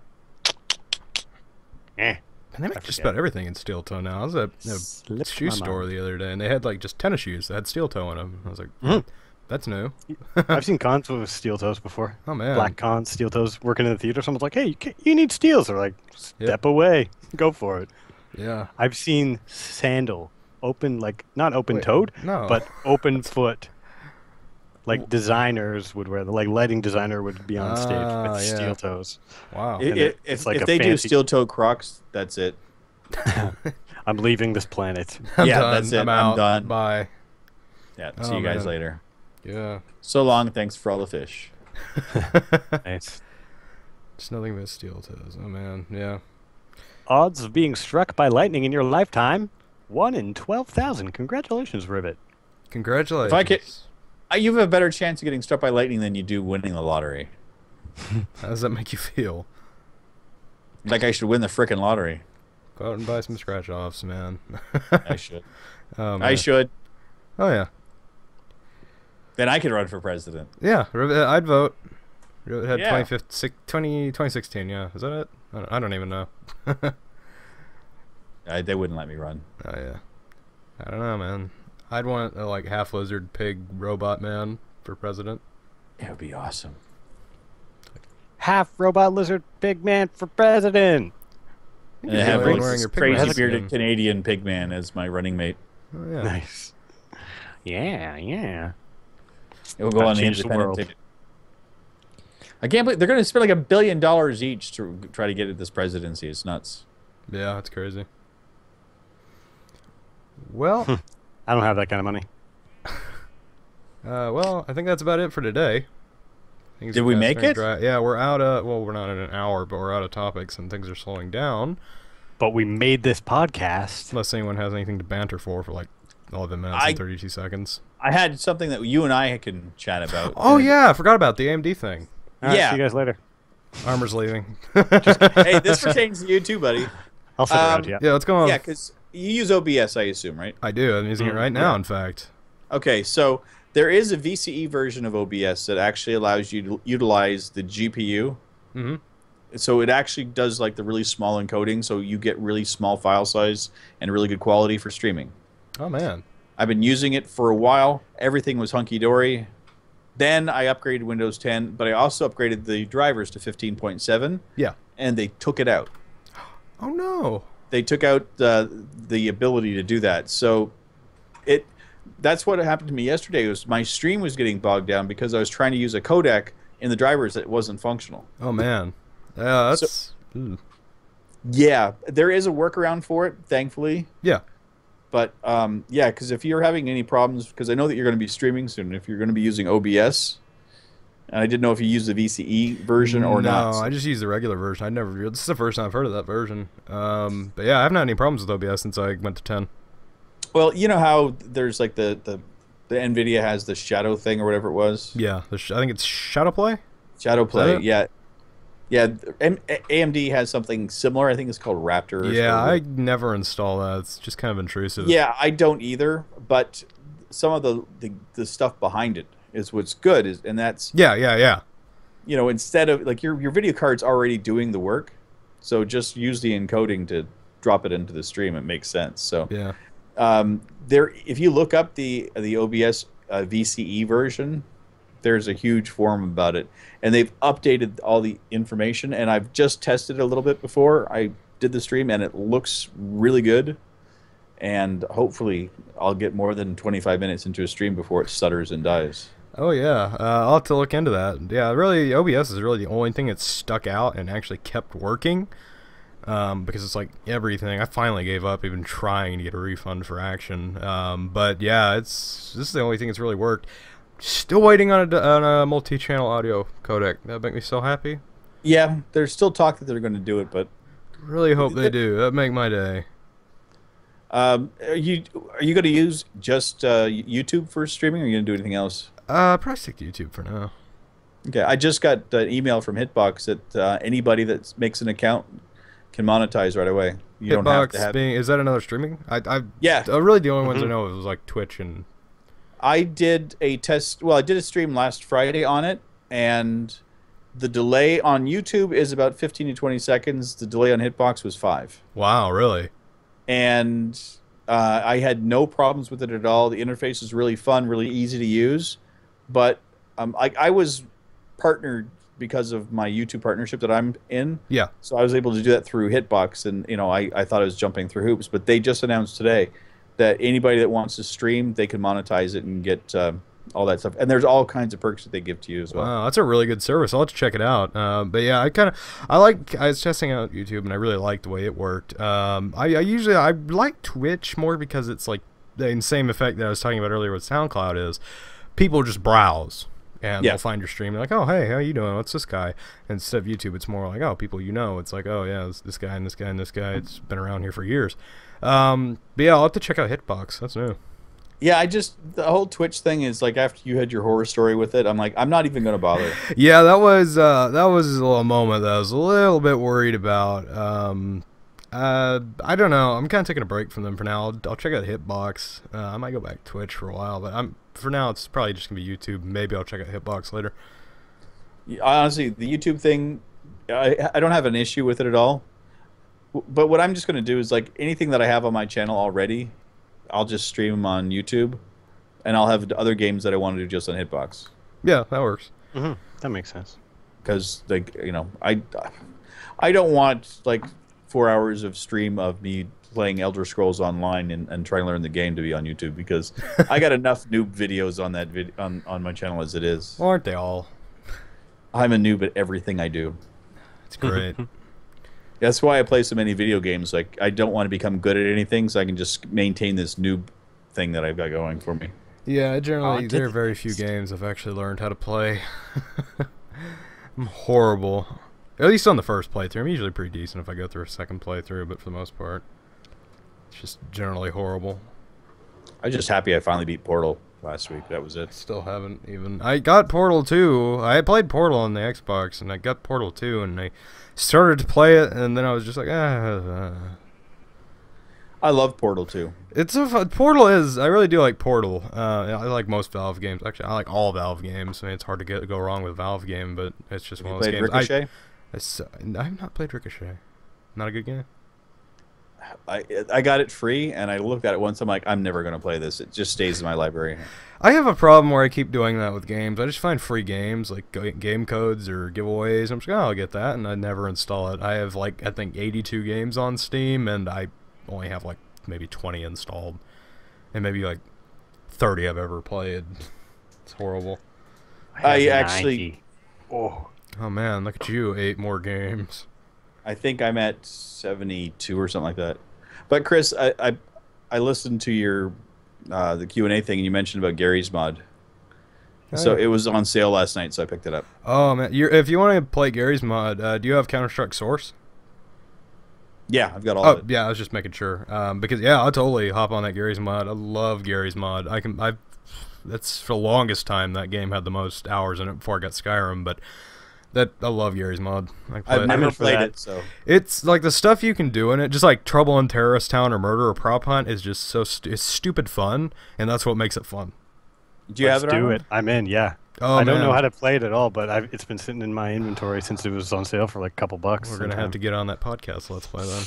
And they make just forget. about everything in steel toe now. I was at a Slipped shoe my store mind. the other day, and they had like just tennis shoes that had steel toe in them. I was like, Mhm. that's new. I've seen cons with steel toes before. Oh man. Black cons, steel toes, working in the theater. Someone's like, "Hey, you need steels." They're like, "Step away, go for it." Yeah. I've seen sandal open, like not open toed, no. but open foot. Like designers would wear, like lighting designer would be on stage Ah, with yeah. steel toes. Wow. And it's If like a they do fancy- steel toe Crocs, that's it. I'm leaving this planet. I'm yeah, done. that's it. I'm I'm out. done. Bye. Yeah, Oh, see you guys man. later. Yeah. So long. Thanks for all the fish. Nice. Just nothing but steel toes. Oh man. Yeah. Odds of being struck by lightning in your lifetime: 1 in 12,000. Congratulations, Rivet. Congratulations. If I could, you have a better chance of getting struck by lightning than you do winning the lottery. How does that make you feel? Like I should win the frickin' lottery. Go out and buy some scratch offs, man. I should. Oh, I man. should. Oh yeah. Then I could run for president. Yeah. I'd vote. It had Yeah. 2016. Yeah. Is that it? I don't even know. They wouldn't let me run. Oh yeah. I don't know, man. I'd want a like half lizard pig robot man for president. It would be awesome. Half robot lizard pig man for president. And I have Wearing this your pig crazy mask bearded and- Canadian pig man as my running mate. Oh, yeah. Nice. Yeah. It will go Gotta on the change the independent world. ticket. I can't believe they're going to spend like $1 billion each to try to get at this presidency. It's nuts. Yeah, that's crazy. Well, I don't have that kind of money. well, I think that's about it for today. Things Did are we kinda make starting it? to dry- Yeah, we're out of. Well, we're not at an hour, but we're out of topics, and things are slowing down. But we made this podcast. Unless anyone has anything to banter for like 11 minutes and 32 seconds. I had something that you and I can chat about. Oh yeah, I forgot about the AMD thing. All right, Yeah. see you guys later. Armor's leaving. Hey, this pertains to you too, buddy. I'll sit around. Yeah. Yeah, let's go on. Yeah, because you use OBS, I assume, right? I do. I'm using it right now, in fact. Okay, so there is a VCE version of OBS that actually allows you to utilize the GPU. Mm-hmm. So it actually does like the really small encoding, so you get really small file size and really good quality for streaming. Oh man. I've been using it for a while. Everything was hunky-dory. Then I upgraded Windows 10, but I also upgraded the drivers to 15.7, Yeah. and they took it out. Oh no. They took out the ability to do that. So that's what happened to me yesterday. Was my stream was getting bogged down because I was trying to use a codec in the drivers that wasn't functional. Oh man. Yeah, that's. Yeah, there is a workaround for it, thankfully. Yeah. But yeah, because if you're having any problems, because I know that you're going to be streaming soon, if you're going to be using OBS, And I didn't know if you used the VCE version or no, not. I just use the regular version. I never. This is the first time I've heard of that version. But yeah, I haven't had any problems with OBS since I went to 10. Well, you know how there's like the NVIDIA has the shadow thing or whatever it was? Yeah, I think it's Shadowplay. Shadowplay, yeah. Yeah, AMD has something similar. I think it's called Raptor. Or Yeah, I something. never install that. It's just kind of intrusive. Yeah, I don't either. But some of the stuff behind it is what's good. And that's Yeah. instead of like your video card's already doing the work, so just use the encoding to drop it into the stream. It makes sense. So Yeah. if you look up the OBS VCE version, there's a huge forum about it, and they've updated all the information. And I've just tested it a little bit before I did the stream, and it looks really good. And hopefully, I'll get more than 25 minutes into a stream before it stutters and dies. Oh yeah, I'll have to look into that. Yeah, really, OBS is really the only thing that stuck out and actually kept working. Because it's like everything. I finally gave up even trying to get a refund for Action. But yeah, this is the only thing that's really worked. Still waiting on a multi-channel audio codec. That'd make me so happy. Yeah, there's still talk that they're going to do it, but Really hope they do. That'd make my day. are you going to use just YouTube for streaming, or are you going to do anything else? Probably stick to YouTube for now. Okay, I just got an email from Hitbox that anybody that makes an account can monetize right away. You don't have to have. Is that another streaming? Yeah. Really, the only ones I know was like Twitch and. I did a test. Well, I did a stream last Friday on it, and the delay on YouTube is about 15 to 20 seconds. The delay on Hitbox was 5. Wow, really? And I had no problems with it at all. The interface is really fun, really easy to use. But I was partnered because of my YouTube partnership that I'm in. Yeah. So I was able to do that through Hitbox, and I thought I was jumping through hoops. But they just announced today that anybody that wants to stream, they can monetize it and get all that stuff. And there's all kinds of perks that they give to you as well. Wow, that's a really good service. I'll have to check it out. But yeah, I was testing out YouTube, and I really liked the way it worked. I like Twitch more because it's like the same effect that I was talking about earlier with SoundCloud is people just browse. And they'll find your stream. They're like, oh, hey, how you doing? What's this guy? And instead of YouTube, it's more like, oh, people you know. It's like, oh, yeah, this guy and this guy and this guy. It's been around here for years. But yeah, I'll have to check out Hitbox. That's new. Yeah, the whole Twitch thing is like after you had your horror story with it, I'm like, I'm not even going to bother. Yeah, that was a little moment that I was a little bit worried about. I don't know. I'm kind of taking a break from them for now. I'll check out Hitbox. I might go back to Twitch for a while, but for now it's probably just gonna be YouTube. Maybe I'll check out Hitbox later. Honestly, the YouTube thing, I don't have an issue with it at all. But what I'm just going to do is like anything that I have on my channel already, I'll just stream them on YouTube, and I'll have other games that I want to do just on Hitbox. Yeah, that works. Mm-hmm. That makes sense. Because like I don't want like 4 hours of stream of me playing Elder Scrolls Online and trying to learn the game to be on YouTube, because I got enough noob videos on that on my channel as it is. Well, aren't they all? I'm a noob at everything I do. It's great. That's why I play so many video games. Like, I don't want to become good at anything, so I can just maintain this noob thing that I've got going for me. Yeah, generally, there are very few games I've actually learned how to play. I'm horrible. At least on the first playthrough. I'm usually pretty decent if I go through a second playthrough, but for the most part, it's just generally horrible. I'm just happy I finally beat Portal last week. That was it. Still haven't even. I got Portal 2. I played Portal on the Xbox, and I got Portal 2, and I started to play it, and then I was just like, I love Portal 2. Portal is. I really do like Portal. I like most Valve games. Actually, I like all Valve games. I mean, it's hard to go wrong with a Valve game, but it's just one of those games. Ricochet? I've not played Ricochet. Not a good game. I got it free, and I looked at it once. I'm like, I'm never going to play this. It just stays in my library. I have a problem where I keep doing that with games. I just find free games, like game codes or giveaways. I'm just like, oh, I'll get that, and I never install it. I have, like, I think 82 games on Steam, and I only have, like, maybe 20 installed. And maybe, like, 30 I've ever played. It's horrible. I actually... Oh, man, look at you, 8 more games. I think I'm at 72 or something like that. But Chris, I listened to your the Q&A thing, and you mentioned about Gary's mod. So yeah. it was on sale last night, so I picked it up. Oh man, if you want to play Gary's mod, do you have Counter-Strike Source? Yeah, I've got all Oh of it. yeah, I was just making sure. Because yeah, I'll totally hop on that Gary's mod. I love Gary's mod. That's for the longest time that game had the most hours in it before I got Skyrim. But I love Gary's mod. I play I've it. never for played that. it, so It's like the stuff you can do in it, just like Trouble in Terrorist Town or Murder or Prop Hunt, is just so it's stupid fun, and that's what makes it fun. do you have Let's it? do Armour? it. I'm in. Yeah. Oh I don't know man. how to play it at all, but it's been sitting in my inventory since it was on sale for like a couple bucks. We're gonna have to get on that podcast. Let's play then.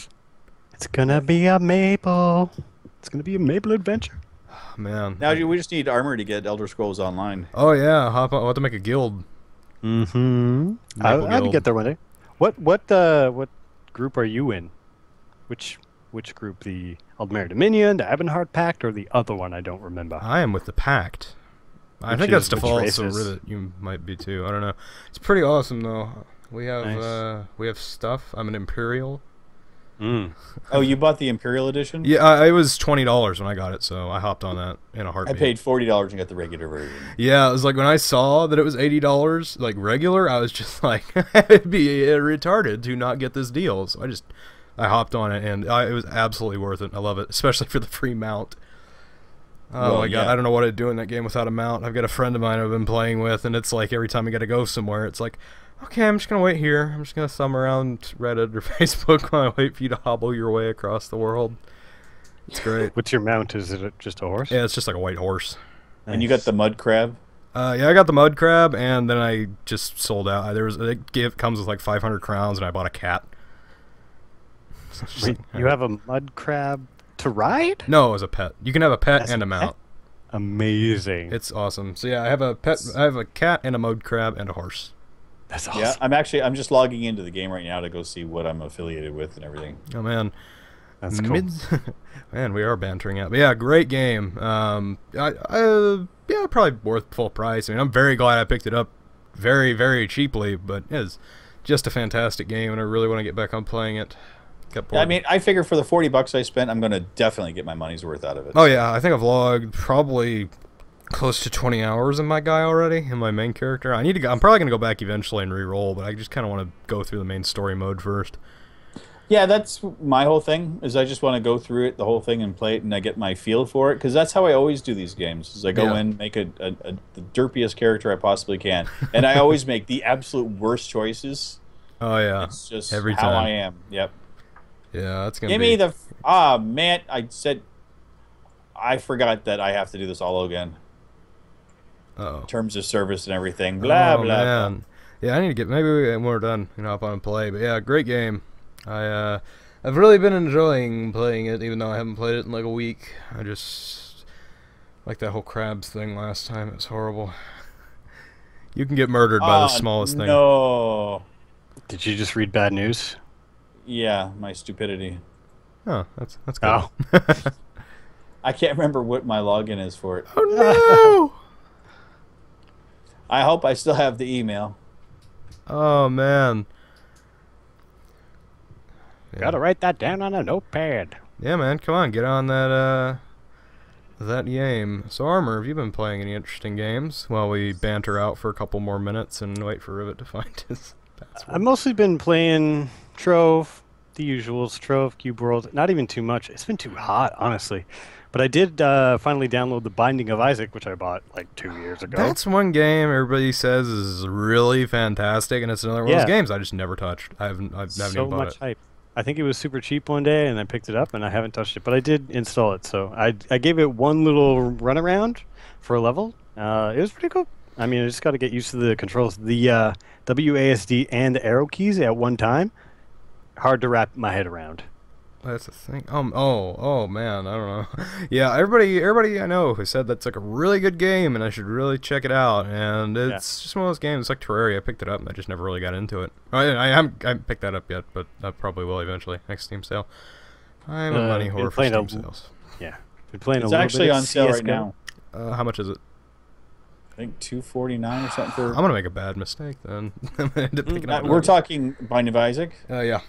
It's gonna be a maple. It's gonna be a maple adventure. Oh, man. Now we just need Armour to get Elder Scrolls Online. Oh yeah, hop on. We'll have to make a guild. Mm-hmm. Maple I'll Guild. get there one day. What group are you in? Which group? The Aldmeri Dominion, the Ebonheart Pact, or the other one? I don't remember. I am with the Pact. I Which think that's is which default, so races? Rivet you might be too. I don't know. It's pretty awesome though. We have Nice. we have stuff. I'm an Imperial. Mm. Oh, you bought the Imperial Edition? Yeah, it was $20 when I got it, so I hopped on that in a I heartbeat. paid $40 and got the regular version. Yeah, it was like when I saw that it was $80, like regular, I was just like, it'd be retarded to not get this deal. So I hopped on it, and it was absolutely worth it. I love it, especially for the free mount. Oh Well, my god, yeah. I don't know what I'd do in that game without a mount. I've got a friend of mine I've been playing with, and it's like every time I got to go somewhere, it's like, okay, I'm just going to wait here. I'm just going to thumb around Reddit or Facebook while I wait for you to hobble your way across the world. It's great. What's your mount? Is it just a horse? Yeah, it's just like a white horse. And you got the Mud Crab? Yeah, I got the mud crab, and then I just sold out. It comes with like 500 crowns, and I bought a cat. So it's just Wait, like, you have a mud crab to ride? no, as a pet. You can have a pet As and a a mount. Amazing. It's awesome. So yeah, I have a pet. I have a cat and a mud crab and a horse. That's awesome. Yeah, I'm just logging into the game right now to go see what I'm affiliated with and everything. Oh man, That's cool. Man, we are bantering out. But yeah, great game. Yeah, probably worth full price. I mean, I'm very glad I picked it up very, very cheaply, but it's just a fantastic game, and I really want to get back on playing it. Got bored. I mean, I figure for the $40 I spent, I'm going to definitely get my money's worth out of it. Oh yeah, I think I've logged probably close to 20 hours in my guy already, in my main character. I need to go, I'm probably going to go back eventually and re-roll, but I just kind of want to go through the main story mode first. Yeah, that's my whole thing. Is I just want to go through it, the whole thing, and play it, and I get my feel for it. Because that's how I always do these games. Is I go Yeah. in, make the derpiest character I possibly can, and I always make the absolute worst choices. Oh yeah, It's just every how time. I am. Yep. Yeah, that's gonna Give be. me the man! I forgot that I have to do this all again. Uh-oh. Terms of service and everything. Blah blah. Man. Yeah, I need to get. Maybe when we're done, hop on and play. But yeah, great game. I've really been enjoying playing it, even though I haven't played it in like a week. I just like that whole crabs thing last time. It was horrible. You can get murdered by the smallest thing. No. Did you just read bad news? Yeah, my stupidity. Oh, that's good. Oh. I can't remember what my login is for it. Oh I hope I still have the email. no! Oh man. Yeah. Gotta write that down on a notepad. Yeah, man, come on, get on that game. So, Armour, have you been playing any interesting games while we banter out for a couple more minutes and wait for Rivet to find his password? I've mostly been playing Trove, the usuals, Trove, Cube World. Not even too much. It's been too hot, honestly. But I did finally download The Binding of Isaac, which I bought like 2 years ago. That's one game everybody says is really fantastic, and it's another one of those games I just never touched. I haven't so even bought much it. hype. I think it was super cheap one day, and I picked it up, and I haven't touched it. But I did install it, so I gave it one little run around for a level. It was pretty cool. I mean, I just got to get used to the controls. The WASD and the arrow keys at one time, hard to wrap my head around. That's the thing. Oh man, I don't know. Yeah, everybody I know has said that's like a really good game, and I should really check it out. And it's just one of those games. It's like Terraria. I picked it up, and I just never really got into it. I haven't picked that up yet, but I probably will eventually next Steam sale. I'm a money whore for Steam sales. Yeah, been playing It's a little actually bit of on sale right CS:GO. now. How much is it? I think $2.49 or something for. I'm gonna make a bad mistake then. I'm gonna end up picking up. We're talking Binding of Isaac. Yeah.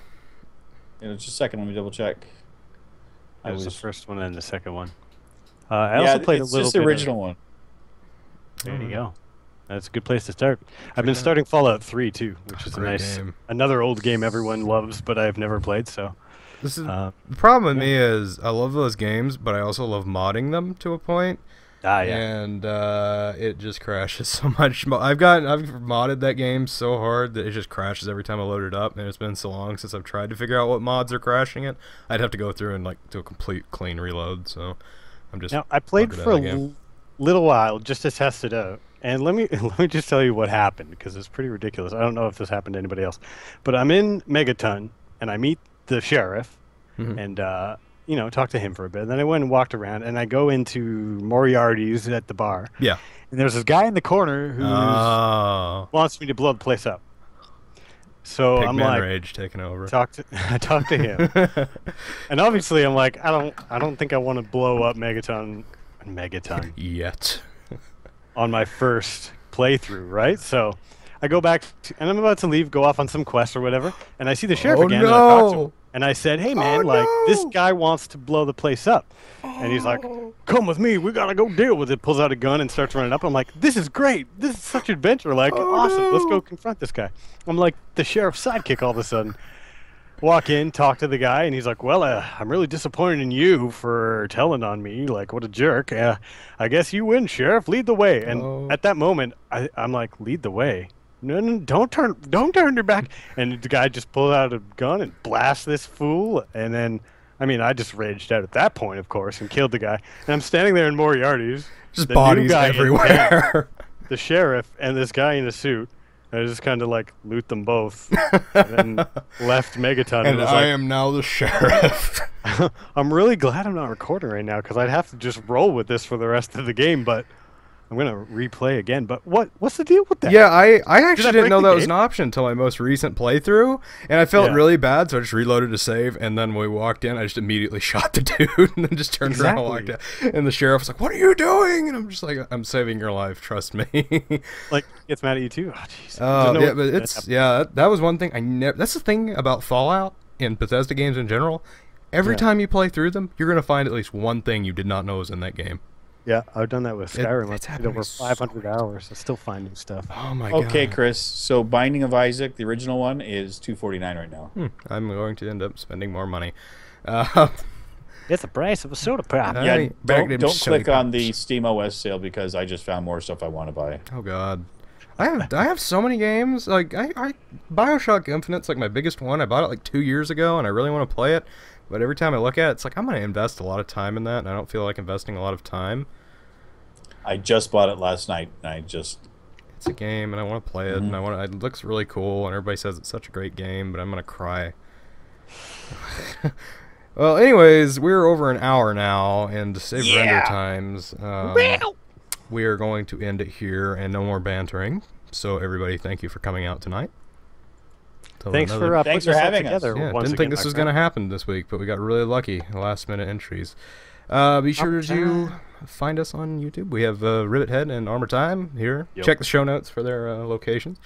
Just a second. Let me double check. That was the first one and the second one. I yeah, also played a it's little just the bit original one. There you go. That's a good place to start. I've been starting Fallout 3 too, which is a Great nice, game. another old game everyone loves, but I've never played. So This is the problem with me is I love those games, but I also love modding them to a point. yeah. And it just crashes so much. I've modded that game so hard that it just crashes every time I load it up, and it's been so long since I've tried to figure out what mods are crashing it. I'd have to go through and like do a complete clean reload. So I'm just Now I played buggered for out a of the game. little while just to test it out, and let me just tell you what happened because it's pretty ridiculous. I don't know if this happened to anybody else, but I'm in Megaton and I meet the sheriff, and talk to him for a bit. And then I went and walked around, and I go into Moriarty's at the bar. Yeah. And there's this guy in the corner who wants me to blow the place up. So I'm Pigman like, rage taking over. I talk to him, and obviously I'm like, I don't think I want to blow up Megaton Yet. on my first playthrough, right? So I go back, and I'm about to leave, go off on some quest or whatever, and I see the sheriff again. And I talk to him, and I said, "Hey man, this guy wants to blow the place up," and he's like, "Come with me, we gotta go deal with it." Pulls out a gun and starts running up. I'm like, "This is great. This is such an adventure. Like, awesome. Let's go confront this guy." I'm like the sheriff's sidekick all of a sudden. Walk in, talk to the guy, and he's like, "Well, I'm really disappointed in you for telling on me. Like, what a jerk. I guess you win, Sheriff. Lead the way." And at that moment, I'm like, "Lead the way? No, don't turn your back." And the guy just pulled out a gun and blasted this fool. And then, I mean, I just raged out at that point, of course, and killed the guy. And I'm standing there in Moriarty's, Just the bodies new guy in everywhere. the sheriff, and this guy in a suit. I just kind of like loot them both, and then left Megaton. And was I like, am now the sheriff. I'm really glad I'm not recording right now because I'd have to just roll with this for the rest of the game. But I'm gonna replay again. But what's the deal with that? Yeah, I actually didn't break know the that was game? an option until my most recent playthrough, and I felt Yeah. really bad, so I just reloaded to save, and then when we walked in, I just immediately shot the dude, and then just turned around and walked out. And the sheriff was like, "What are you doing?" And I'm just like, "I'm saving your life, trust me." Like gets mad at you too. Oh, jeez. Yeah, but it's that was one thing I never. That's the thing about Fallout and Bethesda games in general. Every time you play through them, you're gonna find at least one thing you did not know was in that game. Yeah, I've done that with Skyrim. it's I've played happening over so 500 hours. I still find new stuff. Oh my god. Okay, Chris. So Binding of Isaac, the original one, is $249 right now. I'm going to end up spending more money. It's the price of a soda pop. Uh, Yeah, back them don't Sony click on pops. the Steam OS sale because I just found more stuff I want to buy. Oh god. I have so many games. Like I BioShock Infinite's like my biggest one. I bought it like 2 years ago and I really want to play it. But every time I look at it, it's like I'm gonna invest a lot of time in that, and I don't feel like investing a lot of time. I just bought it last night, and I just... It's a game and I want to play it, and it looks really cool, and everybody says it's such a great game, but I'm gonna cry. Well, anyways, we're over an hour now, and to save render times, we are going to end it here, and no more bantering. So everybody, thank you for coming out tonight. Thanks for Thanks putting for this all having us. together. Yeah, once didn't again, think this my was friend. going to happen this week, but we got really lucky. Last minute entries. Be sure to find us on YouTube. We have Rivet Head and Armor Time here. Yep. Check the show notes for their locations.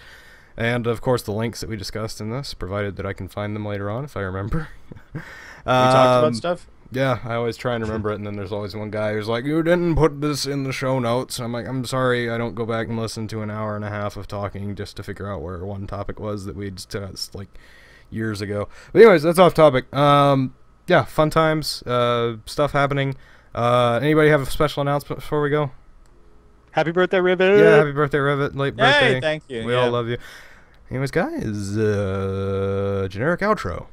And, of course, the links that we discussed in this, provided that I can find them later on if I remember. We talked about stuff? Yeah, I always try and remember it, and then there's always one guy who's like, "You didn't put this in the show notes." And I'm like, "I'm sorry, I don't go back and listen to an hour and a half of talking just to figure out where one topic was that we discussed, like, years ago." But anyways, that's off topic. Yeah, fun times, stuff happening. Anybody have a special announcement before we go? Happy birthday, Rivet! Yeah, happy birthday, Rivet. Late birthday. Hey, thank you. We all love you. Anyways, guys, generic outro.